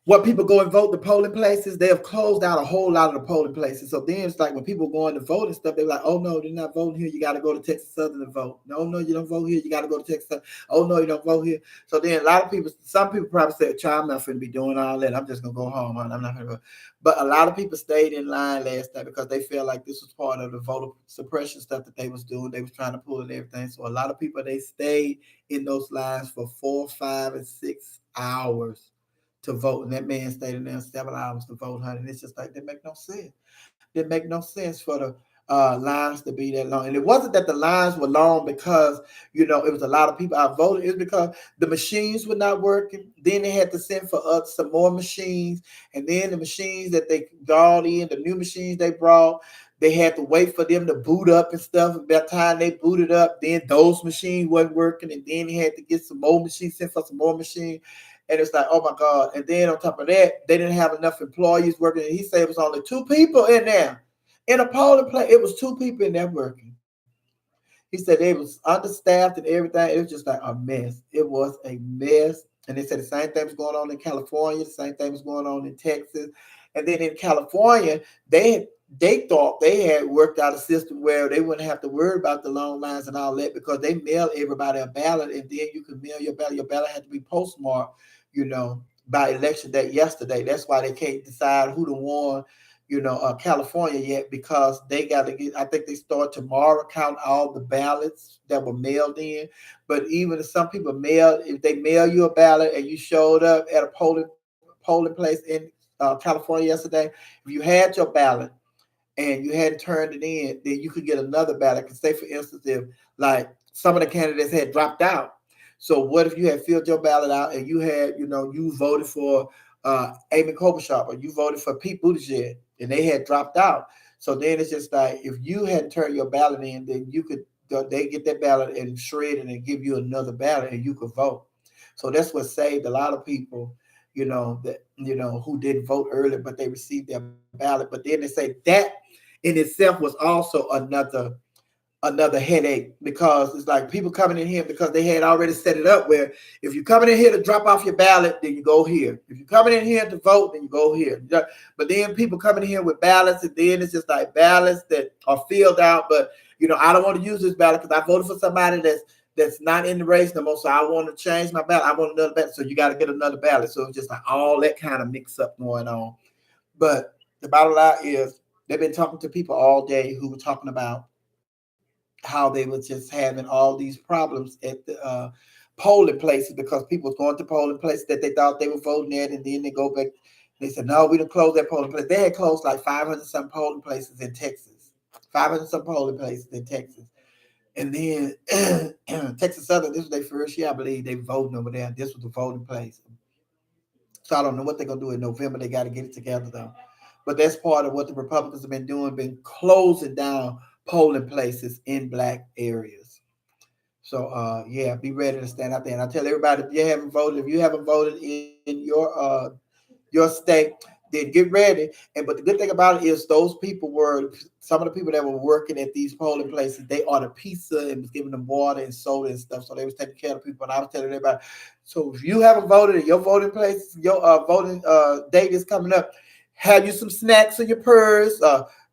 what people go and vote, the polling places, they have closed down a whole lot of the polling places. So then it's like when people go in to vote and stuff, they're like, oh no, they're not voting here. You got to go to Texas Southern to vote. No, you don't vote here. You got to go to Texas Southern. Oh no, you don't vote here. So then a lot of people, some people probably said, child, I'm not going to be doing all that. I'm just going to go home. I'm not going to go. But a lot of people stayed in line last night because they felt like this was part of the voter suppression stuff that they was doing. They was trying to pull and everything. So a lot of people, they stayed in those lines for 4, 5, and 6 hours to vote. And that man stayed in there 7 hours to vote, honey. And it's just like, that make no sense. It make no sense for the lines to be that long. And it wasn't that the lines were long because, it was a lot of people out voting. It's because the machines were not working. Then they had to send for us some more machines. And then the machines that they brought in, the new machines they brought, they had to wait for them to boot up and stuff. By the time they booted up, then those machines wasn't working. And then they had to get some more machines, sent for some more machines. And it's like, oh my God. And then on top of that, they didn't have enough employees working. And he said it was only 2 people in there. In a polling place, it was 2 people in there working. He said they was understaffed and everything. It was just like a mess. It was a mess. And they said the same thing was going on in California. The same thing was going on in Texas. And then in California, they thought they had worked out a system where they wouldn't have to worry about the long lines and all that because they mail everybody a ballot, and then you could mail your ballot. Your ballot had to be postmarked, by election day yesterday. That's why they can't decide who to won, California yet, because they got to get. I think they start tomorrow count all the ballots that were mailed in. But even if some people if they mail you a ballot and you showed up at a polling place in California yesterday, if you had your ballot and you hadn't turned it in, then you could get another ballot. Because say, for instance, if like some of the candidates had dropped out. So what if you had filled your ballot out and you had, you voted for Amy Klobuchar or you voted for Pete Buttigieg and they had dropped out. So then it's just like if you hadn't turned your ballot in, then you could they get that ballot and shred it and give you another ballot and you could vote. So that's what saved a lot of people, who didn't vote earlier, but they received their ballot. But then they say that in itself was also another headache because it's like people coming in here because they had already set it up where if you're coming in here to drop off your ballot, then you go here. If you're coming in here to vote, then you go here. But then people coming in here with ballots, and then it's just like ballots that are filled out. But I don't want to use this ballot because I voted for somebody that's not in the race no more. So I want to change my ballot. I want another ballot. So you got to get another ballot. So it's just like all that kind of mix up going on. But the bottom line is they've been talking to people all day who were talking about how they were just having all these problems at the polling places because people was going to polling places that they thought they were voting at, and then they go back. They said, no, we didn't close that polling place. They had closed like 500 some polling places in Texas. 500 some polling places in Texas. And then Texas Southern, this was their first year, I believe, they voting over there. This was the voting place. So I don't know what they're going to do in November. They got to get it together, though. But that's part of what the Republicans have been doing, been closing down polling places in Black areas. So, yeah, be ready to stand out there. And I tell everybody, if you haven't voted in your state, then get ready. But the good thing about it is those people were some of the people that were working at these polling places. They ordered pizza and was giving them water and soda and stuff. So they was taking care of people. And I was telling everybody, so if you haven't voted in your voting place, your voting date is coming up, have you some snacks in your purse,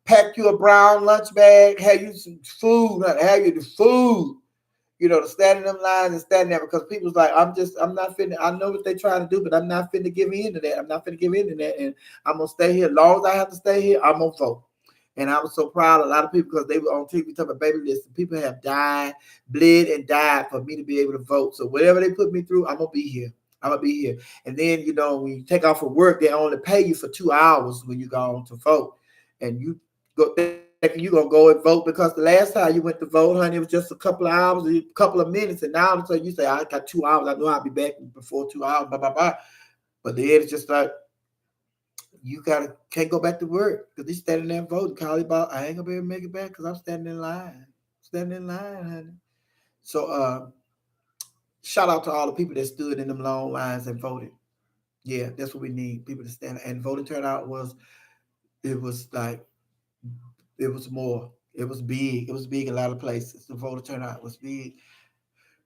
pack you a brown lunch bag, have you some food, have you the food. to stand in them lines and stand there because people's like, I'm not finna, I know what they trying to do, but I'm not finna give in to that. I'm not finna give in to that. And I'm going to stay here. As long as I have to stay here, I'm going to vote. And I was so proud of a lot of people because they were on TV talking about, baby, listen, people have died, bled, and died for me to be able to vote. So whatever they put me through, I'm going to be here. I'm going to be here. And then, when you take off from work, they only pay you for 2 hours when you go on to vote. And you go thinking you're going to go and vote because the last time you went to vote, honey, it was just a couple of hours, a couple of minutes. And now so you say, I got 2 hours. I know I'll be back before 2 hours, blah, blah, blah. But then it's just like, you can't go back to work because he's standing there voting. Call about, I ain't gonna be able to make it back because I'm standing in line. Standing in line, honey. So shout out to all the people that stood in them long lines and voted. Yeah, that's what we need. People to stand. And voting turnout it was like it was more. It was big. It was big in a lot of places. The voter turnout was big.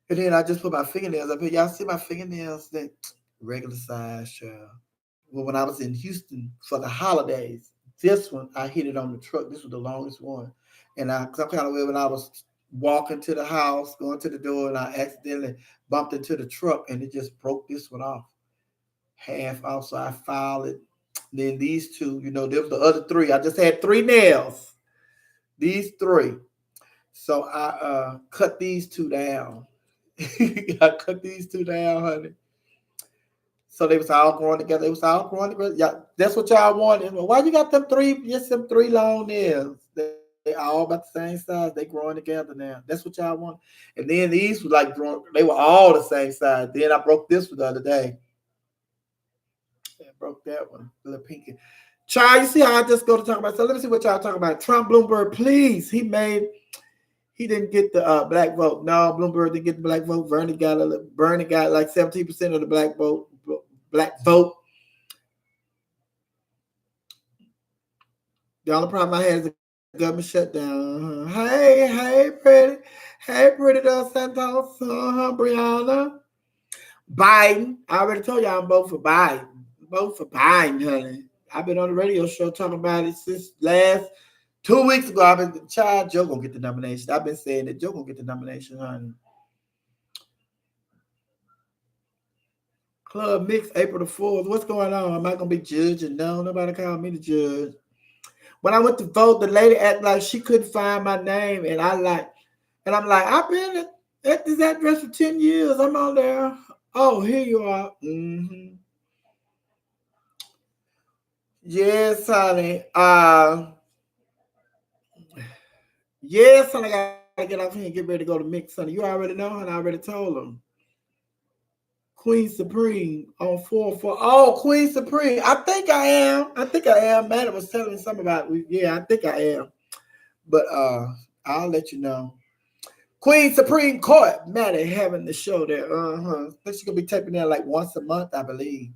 And then I just put my fingernails up here. Y'all see my fingernails? That regular size, child. Well, when I was in Houston for the holidays, this one I hit it on the truck. This was the longest one, and some kind of way when I was walking to the house, going to the door, and I accidentally bumped into the truck, and it just broke this one off, half off. So I filed it. Then these two, there was the other three. I just had three nails. These three. So I cut these two down. I cut these two down, honey. So they was all growing together. They was all growing together. Yeah, that's what y'all wanted. Why you got them three long nails? They all about the same size. They growing together now. That's what y'all want. And then these were like growing. They were all the same size. Then I broke this one the other day. I broke that one, a little pinky. Child, you see how I just go to talk about? So let me see what y'all talking about. Trump, Bloomberg, please. He didn't get the black vote. No, Bloomberg didn't get the black vote. Bernie got like 17% of the black vote. Black vote. The only problem I had is the government shutdown. Hey, pretty Dos Santos, Brianna. Biden. I already told y'all I'm both for Biden. Vote for Biden, honey. I've been on the radio show talking about it since last 2 weeks ago. I've been child Joe gonna get the nomination. I've been saying that Joe gonna get the nomination, honey. Club Mix, April the 4th. What's going on? Am I gonna be judging? No, nobody called me to judge. When I went to vote, the lady acted like she couldn't find my name, and I'm like, I've been at this address for 10 years. I'm on there. Oh, here you are. Mm-hmm. Yes, honey. Yes, honey. I gotta get off here and get ready to go to mix, honey. You already know, honey. I already told them. Queen Supreme on 4-4. Oh, Queen Supreme. I think I am. Matt was telling me something about it. Yeah, I think I am. But I'll let you know. Queen Supreme Court, Maddie having the show there. I think she's gonna be taping there like once a month, I believe.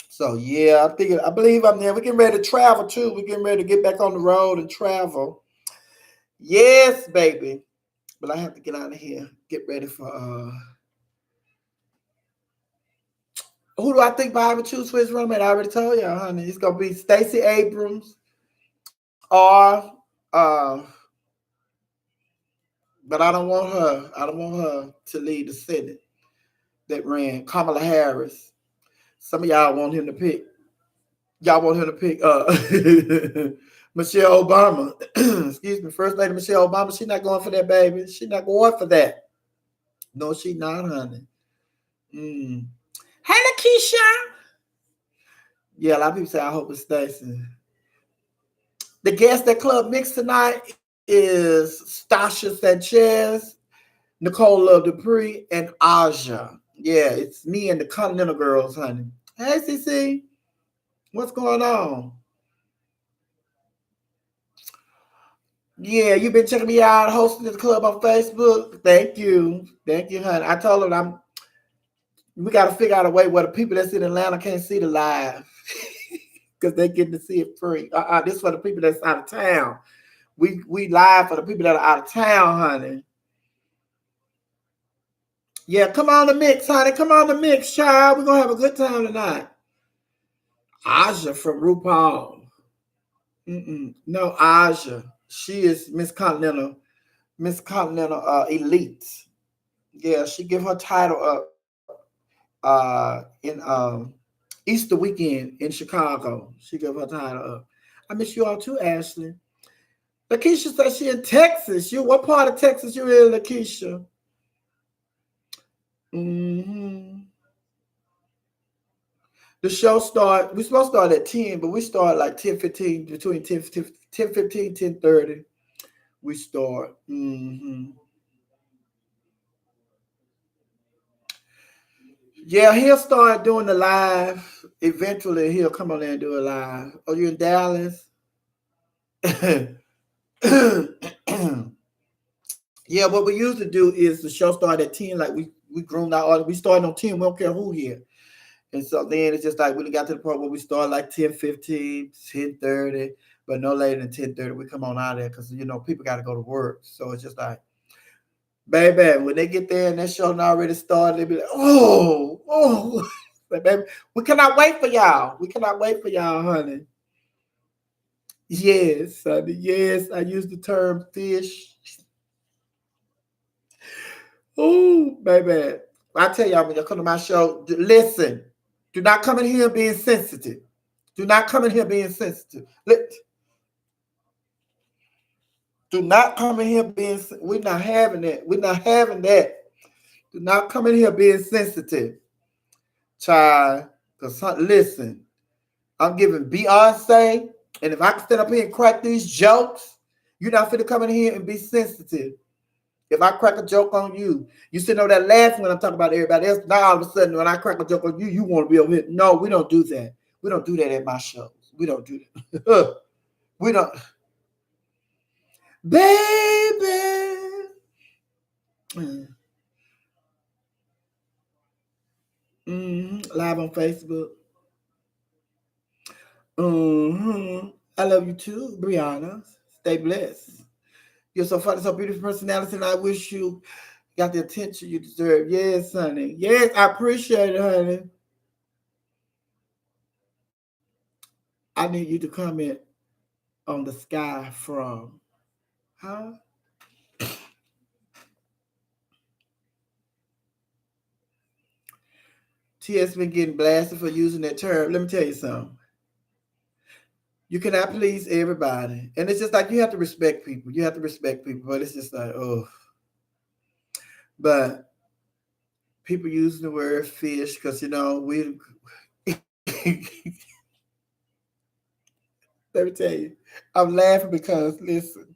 So yeah, I believe I'm there. We're getting ready to travel too. We're getting ready to get back on the road and travel. Yes, baby. But I have to get out of here. Get ready for who do I think Bobby choose for his roommate? I already told y'all, honey. It's gonna be Stacey Abrams or but I don't want her. I don't want her to lead the Senate that ran Kamala Harris. Some of y'all want him to pick. Y'all want him to pick Michelle Obama. Excuse me, First Lady Michelle Obama. She's not going for that, baby. She's not going for that. No, she not, honey. Hey, Lakeisha. Yeah, a lot of people say I hope it's Stacey. The guest at Club Mix tonight is Stasha Sanchez, Nicole Love Dupree, and Aja. Yeah, it's me and the Continental Girls, honey. Hey, CC. What's going on? Yeah, you've been checking me out, hosting the club on Facebook. Thank you, honey. I told her we got to figure out a way where the people that's in Atlanta can't see the live because they getting to see it free. This is for the people that's out of town. We live for the people that are out of town, honey. Yeah, come on the mix, honey. Come on the mix, child. We're gonna have a good time tonight. Aja from RuPaul. No, Aja. She is Miss Continental. Miss Continental Elite. Yeah, she give her title up in Easter weekend in Chicago. She give her title up. I miss you all too, Ashley. Lakeisha says she in Texas. You what part of Texas you in, Lakeisha? Mm-hmm. The show start, we supposed to start at 10, but we start like 10:15, between 10:15, 10:30. We start. Mm-hmm. Yeah, he'll start doing the live. Eventually, he'll come on there and do a live. Oh, you in Dallas? Yeah, what we usually do is the show start at 10, like we groomed our audience. We start on 10, we don't care who here. And so then it's just like we got to the point where we start like 10:15, 10:30, but no later than 10:30. We come on out of there because you know people gotta go to work. So it's just like, baby, when they get there and that show already started, they be like, oh. But baby, we cannot wait for y'all. We cannot wait for y'all, honey. Yes, honey. Yes, I use the term fish. Oh, baby. I tell y'all when you come to my show, listen. Do not come in here being sensitive. Do not come in here being sensitive. Do not come in here being. We're not having that. We're not having that. Do not come in here being sensitive, child. Cause listen, I'm giving Beyonce, and if I can stand up here and crack these jokes, you're not finna come in here and be sensitive. If I crack a joke on you, you sitting over that laughing when I'm talking about everybody else. Now all of a sudden, when I crack a joke on you, you want to be over here. No, we don't do that. We don't do that at my shows. We don't do that. We don't, baby. Live on Facebook. I love you too, Brianna. Stay blessed. You're so funny, so beautiful personality, and I wish you got the attention you deserve. Yes, honey. Yes, I appreciate it, honey. I need you to comment on the sky from, huh? TS been getting blasted for using that term. Let me tell you something. You cannot please everybody. And it's just like you have to respect people. You have to respect people. But it's just like, oh. But people using the word fish because, you know, we. Let me tell you. I'm laughing because, listen,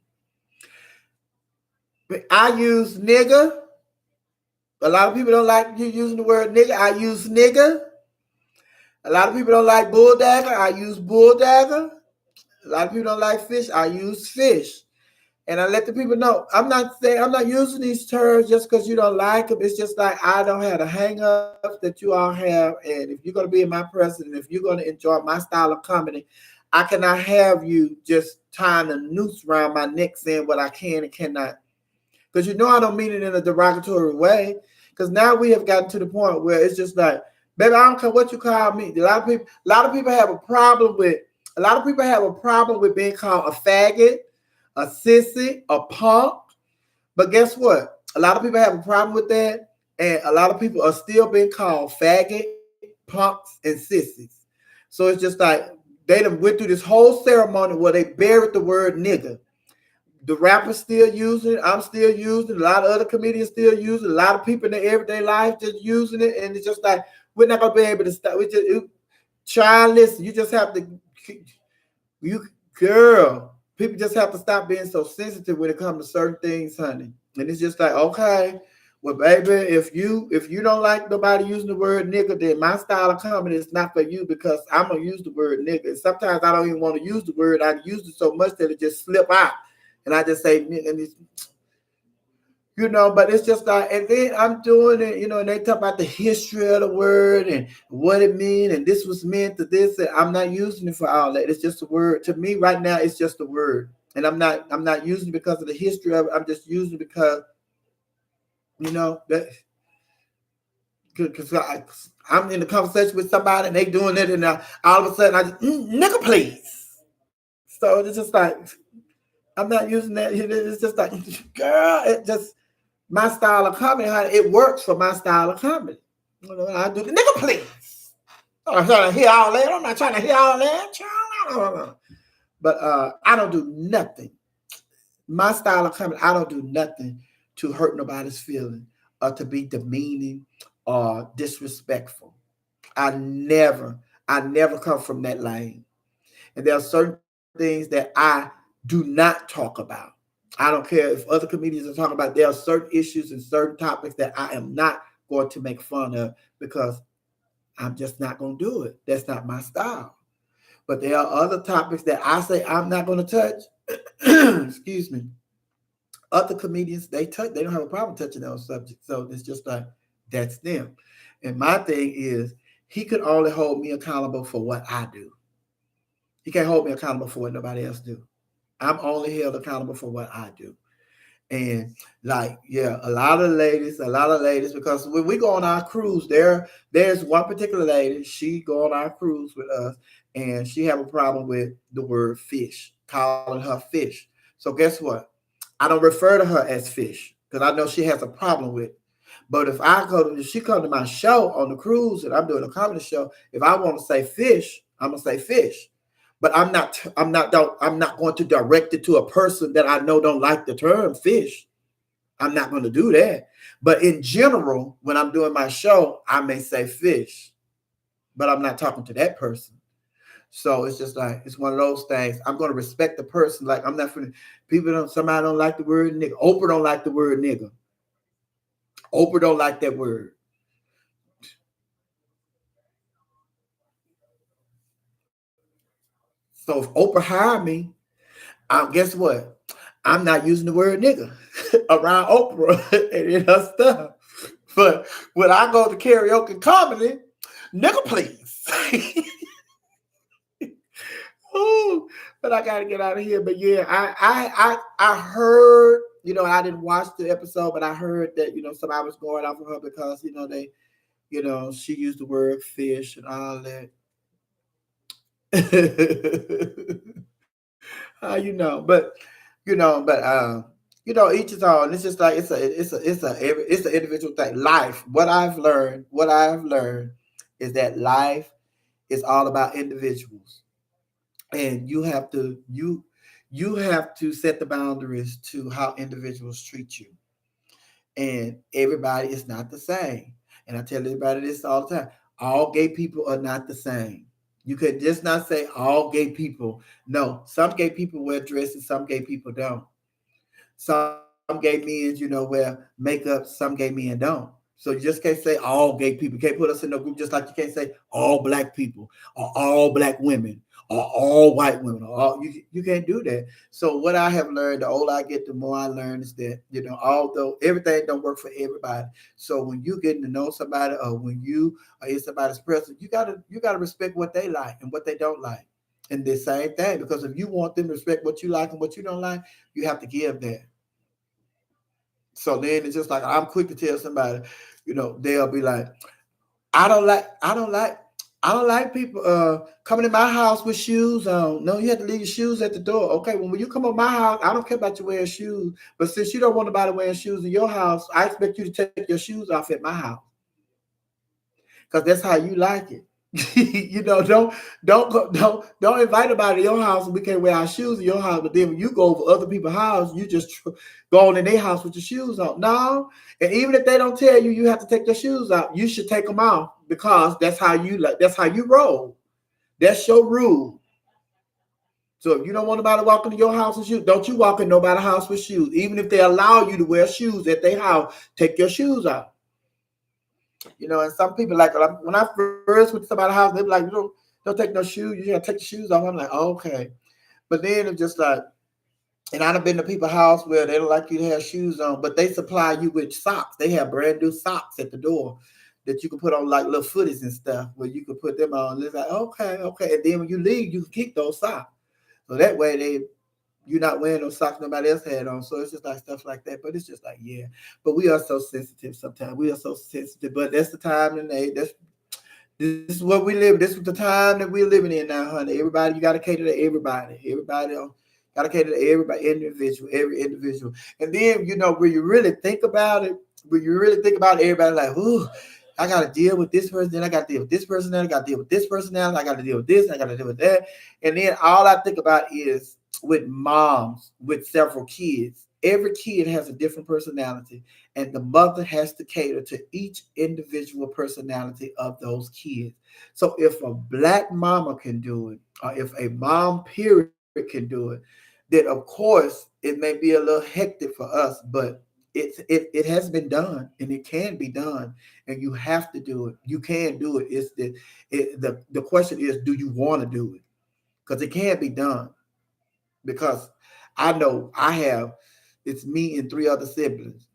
I use nigga. A lot of people don't like you using the word nigga. I use nigga. A lot of people don't like bulldagger. I use bulldagger. A lot of people don't like fish. I use fish. And I let the people know I'm not using these terms just because you don't like them. It's just like I don't have the hang-ups that you all have. And if you're gonna be in my presence, if you're gonna enjoy my style of comedy, I cannot have you just tying a noose around my neck saying what I can and cannot. Because you know I don't mean it in a derogatory way. Because now we have gotten to the point where it's just like, baby, I don't care what you call me. A lot of people have a problem with being called a faggot, a sissy, a punk. But guess what? A lot of people have a problem with that, and a lot of people are still being called faggot, punks, and sissies. So it's just like they done went through this whole ceremony where they buried the word nigga. The rappers still using it. I'm still using it. A lot of other comedians still using it. A lot of people in their everyday life just using it. And it's just like, we're not going to be able to stop. Try and listen. You just have to, girl, people just have to stop being so sensitive when it comes to certain things, honey. And it's just like, okay, well, baby, if you don't like nobody using the word nigga, then my style of comedy is not for you because I'm gonna use the word nigga. And sometimes I don't even want to use the word. I use it so much that it just slip out. And I just say, and it's, but it's just like, and then I'm doing it, and they talk about the history of the word and what it means, and this was meant to this, and I'm not using it for all that. It's just a word. To me, right now, it's just a word. And I'm not using it because of the history of it. I'm just using it because, that because I'm in a conversation with somebody and they doing it, and all of a sudden I just, nigga, please. So it's just like, I'm not using that. It's just like, girl, it just my style of comedy. It works for my style of comedy. You know, I do the nigga please. I'm not trying to hear all that. I'm not trying to hear all that. But I don't do nothing. My style of comedy, I don't do nothing to hurt nobody's feeling or to be demeaning or disrespectful. I never, I never come from that lane. And there are certain things that I do not talk about. I don't care if other comedians are talking about. There are certain issues and certain topics that I am not going to make fun of because I'm just not going to do it. That's not my style. But there are other topics that I say I'm not going to touch. Excuse me. Other comedians, they touch. They don't have a problem touching those subjects. So it's just like that's them. And my thing is, he could only hold me accountable for what I do. He can't hold me accountable for what nobody else do. I'm only held accountable for what I do. And like, yeah, a lot of ladies, because when we go on our cruise, there's one particular lady, she go on our cruise with us, and she have a problem with the word fish, calling her fish. So guess what? I don't refer to her as fish because I know she has a problem with it. But if she come to my show on the cruise and I'm doing a comedy show, if I want to say fish, I'm gonna say fish. But I'm not going to direct it to a person that I know don't like the term fish. I'm not going to do that. But in general, when I'm doing my show, I may say fish, but I'm not talking to that person. So it's just like it's one of those things. I'm going to respect the person. Like I'm not for people don't somebody don't like the word nigga. Oprah don't like the word nigga. Oprah don't like that word. So if Oprah hired me, guess what? I'm not using the word nigga around Oprah and in her stuff. But when I go to karaoke comedy, nigga please. Ooh, but I gotta get out of here. But yeah, I heard, I didn't watch the episode, but I heard that, somebody was going off of her because, she used the word fish and all that. But each is all. And it's just like it's an individual thing. Life. What I've learned is that life is all about individuals, and you have to set the boundaries to how individuals treat you, and everybody is not the same. And I tell everybody this all the time: all gay people are not the same. You could just not say all gay people. No, some gay people wear dresses, some gay people don't. Some gay men, wear makeup. Some gay men don't. So you just can't say all gay people. You can't put us in a group just like you can't say all black people or all black women or all white women. You can't do that. So what I have learned, the older I get, the more I learn is that, although everything don't work for everybody. So when you getting to know somebody or when you are in somebody's presence, you gotta respect what they like and what they don't like. And the same thing, because if you want them to respect what you like and what you don't like, you have to give that. So then it's just like I'm quick to tell somebody, they'll be like, I don't like, I don't like, I don't like people coming in my house with shoes on. No, you have to leave your shoes at the door. Okay, when you come to my house, I don't care about you wearing shoes. But since you don't want nobody wearing shoes in your house, I expect you to take your shoes off at my house because that's how you like it. Don't invite nobody to your house and we can't wear our shoes in your house. But then when you go over other people's house, you just go on in their house with your shoes on. No, and even if they don't tell you, you have to take your shoes out. You should take them off because that's how you like. That's how you roll. That's your rule. So if you don't want nobody walking to your house with shoes, don't you walk in nobody's house with shoes. Even if they allow you to wear shoes at their house, take your shoes out. And some people like when I first went to somebody's house, they be like, don't take no shoes. You gotta take the shoes off. I'm like, oh, okay. But then it's just like, and I've been to people's house where they don't like you to have shoes on, but they supply you with socks. They have brand new socks at the door that you can put on like little footies and stuff where you can put them on. And it's like, okay, okay. And then when you leave, you can keep those socks. So that way you're not wearing those socks nobody else had on. So it's just like stuff like that. But it's just like, yeah. But we are so sensitive sometimes. We are so sensitive. But that's the time and age. This is what we live. This is the time that we're living in now, honey. Everybody, you got to cater to everybody. Everybody, Gotta cater to everybody, individual, every individual. And then, when you really think about it, everybody like, ooh, I gotta deal with this person, then I gotta deal with this person, then I gotta deal with this personality, I gotta deal with this, I gotta deal with that. And then all I think about is with moms with several kids. Every kid has a different personality, and the mother has to cater to each individual personality of those kids. So if a black mama can do it, or if a mom period can do it, then of course it may be a little hectic for us, but it has been done and it can be done, and you have to do it. You can do it. The question is, do you want to do it? Because it can be done. Because I know I have, it's me and three other siblings,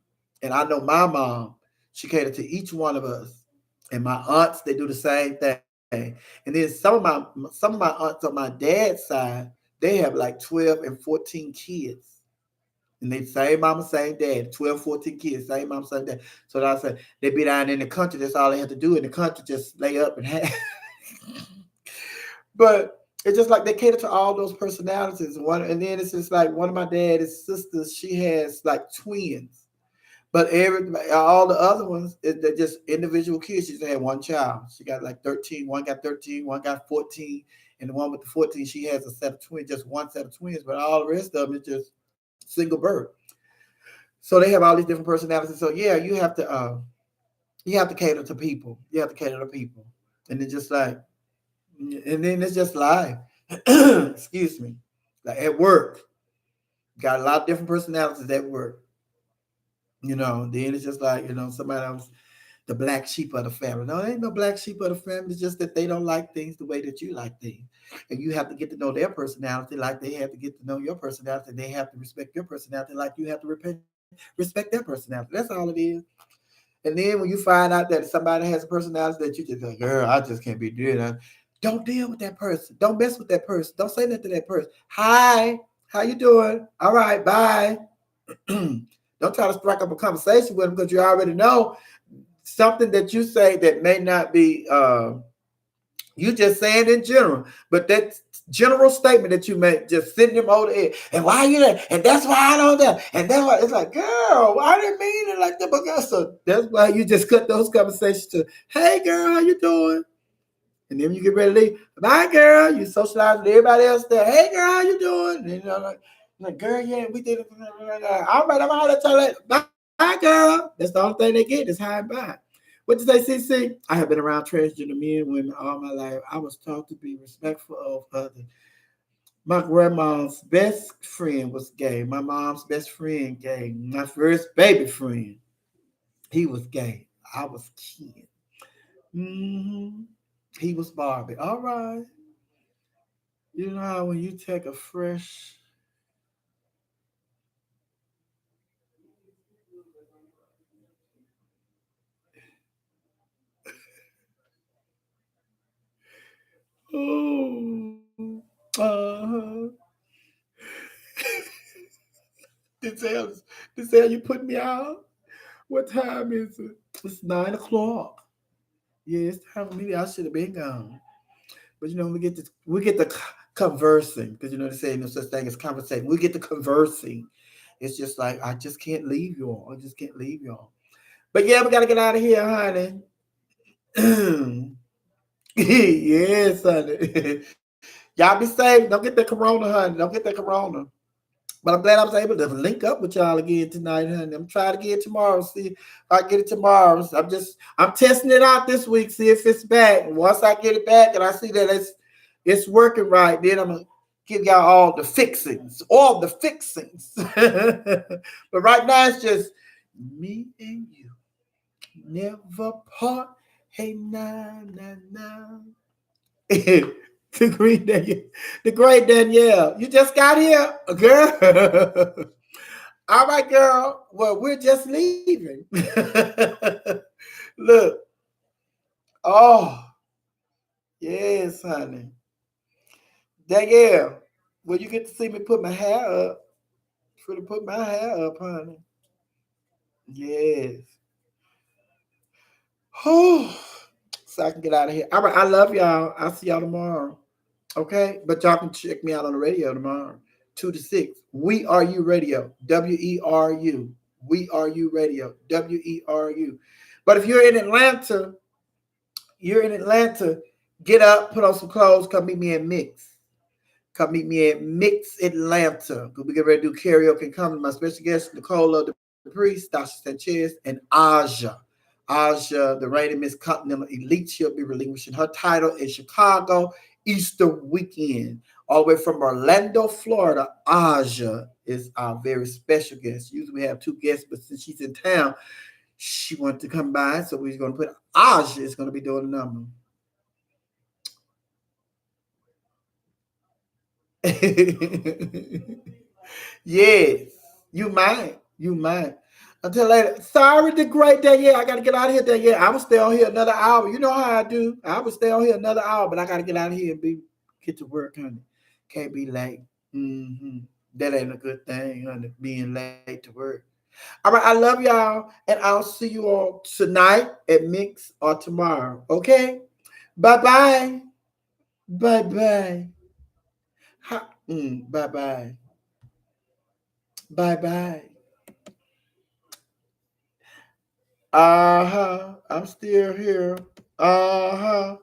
and I know my mom, she catered to each one of us, and my aunts, they do the same thing. And then some of my aunts on my dad's side, they have like 12 and 14 kids. And they same mama, same dad, 12, 14 kids, same mama, same dad. So I said they be down in the country. That's all they have to do in the country, just lay up and have. But it's just like they cater to all those personalities. And then it's just like one of my dad's sisters, she has like twins. But all the other ones, they're just individual kids. She just had one child. She got like 13. One got 13, one got 14. And the one with the 14, she has a set of twins, just one set of twins. But all the rest of them is just single birth. So they have all these different personalities. So yeah, you have to cater to people. You have to cater to people. And it's just like, and then it's just life. Excuse me. Like at work, got a lot of different personalities at work. Then it's just like, somebody else, the black sheep of the family. No, there ain't no black sheep of the family. It's just that they don't like things the way that you like things. And you have to get to know their personality like they have to get to know your personality. They have to respect your personality like you have to respect their personality. That's all it is. And then when you find out that somebody has a personality that you just like, girl, I just can't be doing that. Don't deal with that person. Don't mess with that person. Don't say nothing to that person. Hi, how you doing? All right, bye. Don't try to strike up a conversation with them because you already know something that you say that may not be you just saying in general, but that general statement that you make just sending them over the head. And why you there? And that's why I don't know. And that's why it's like, girl, I didn't mean it like that. But girl, so that's why you just cut those conversations to, hey girl, how you doing? And then you get ready to leave. Bye, girl. You socialize with everybody else there. Hey, girl, how you doing? And like, girl, yeah, we did it. All right, I'm out of tell it. Bye, girl. That's the only thing they get is hi and bye. What you say, CC? I have been around transgender men and women all my life. I was taught to be respectful of others. My grandma's best friend was gay. My mom's best friend gay. My first baby friend, he was gay. I was kid. Hmm. He was Barbie. All right. You know how when you take a fresh, oh, this hell, this hell, you put me out. What time is it? It's 9 o'clock. Yeah, it's time for me. I should have been gone. But we get to conversing because they say no such thing as conversation. We get to conversing. It's just like I just can't leave y'all. I just can't leave y'all. But yeah, we gotta get out of here, honey. Yes, honey. Y'all be safe. Don't get that corona, honey. Don't get that corona. But I'm glad I was able to link up with y'all again tonight, honey. I'm trying to get it tomorrow. See if I get it tomorrow. So I'm testing it out this week, see if it's back. And once I get it back and I see that it's working right, then I'm gonna give y'all all the fixings. All the fixings. But right now it's just me and you. Never part. Hey, nah, nah, nah. The green Danielle, the great Danielle. You just got here, girl. All right, girl. Well, we're just leaving. Look. Oh, yes, honey. Danielle. Well, you get to see me put my hair up. For to put my hair up, honey. Yes. Oh, so I can get out of here. All right. I love y'all. I'll see y'all tomorrow. Okay. But y'all can check me out on the radio tomorrow. 2 to 6. We Are You Radio, WERU. We Are You Radio, WERU. But if you're in Atlanta, get up, put on some clothes, come meet me at Mix. Come meet me at Mix Atlanta. We get ready to do karaoke and come to my special guest, Nicola the Priest, Dasha Sanchez, and Aja. Aja, the reigning Miss Continental Elite, she'll be relinquishing her title in Chicago Easter weekend. All the way from Orlando, Florida, Aja is our very special guest. Usually we have two guests, but since she's in town, she wanted to come by, so we're going to put Aja is going to be doing the number. Yes, you might. You might. Until later. Sorry, the great day. Yeah, I got to get out of here. Day. Yeah, I will stay on here another hour. You know how I do. I will stay on here another hour, but I got to get out of here and get to work, honey. Can't be late. That ain't a good thing, honey, being late to work. All right, I love y'all, and I'll see you all tonight at Mix or tomorrow. Okay? Bye bye. Bye bye. Bye bye. Bye bye. Uh huh. I'm still here. Uh huh.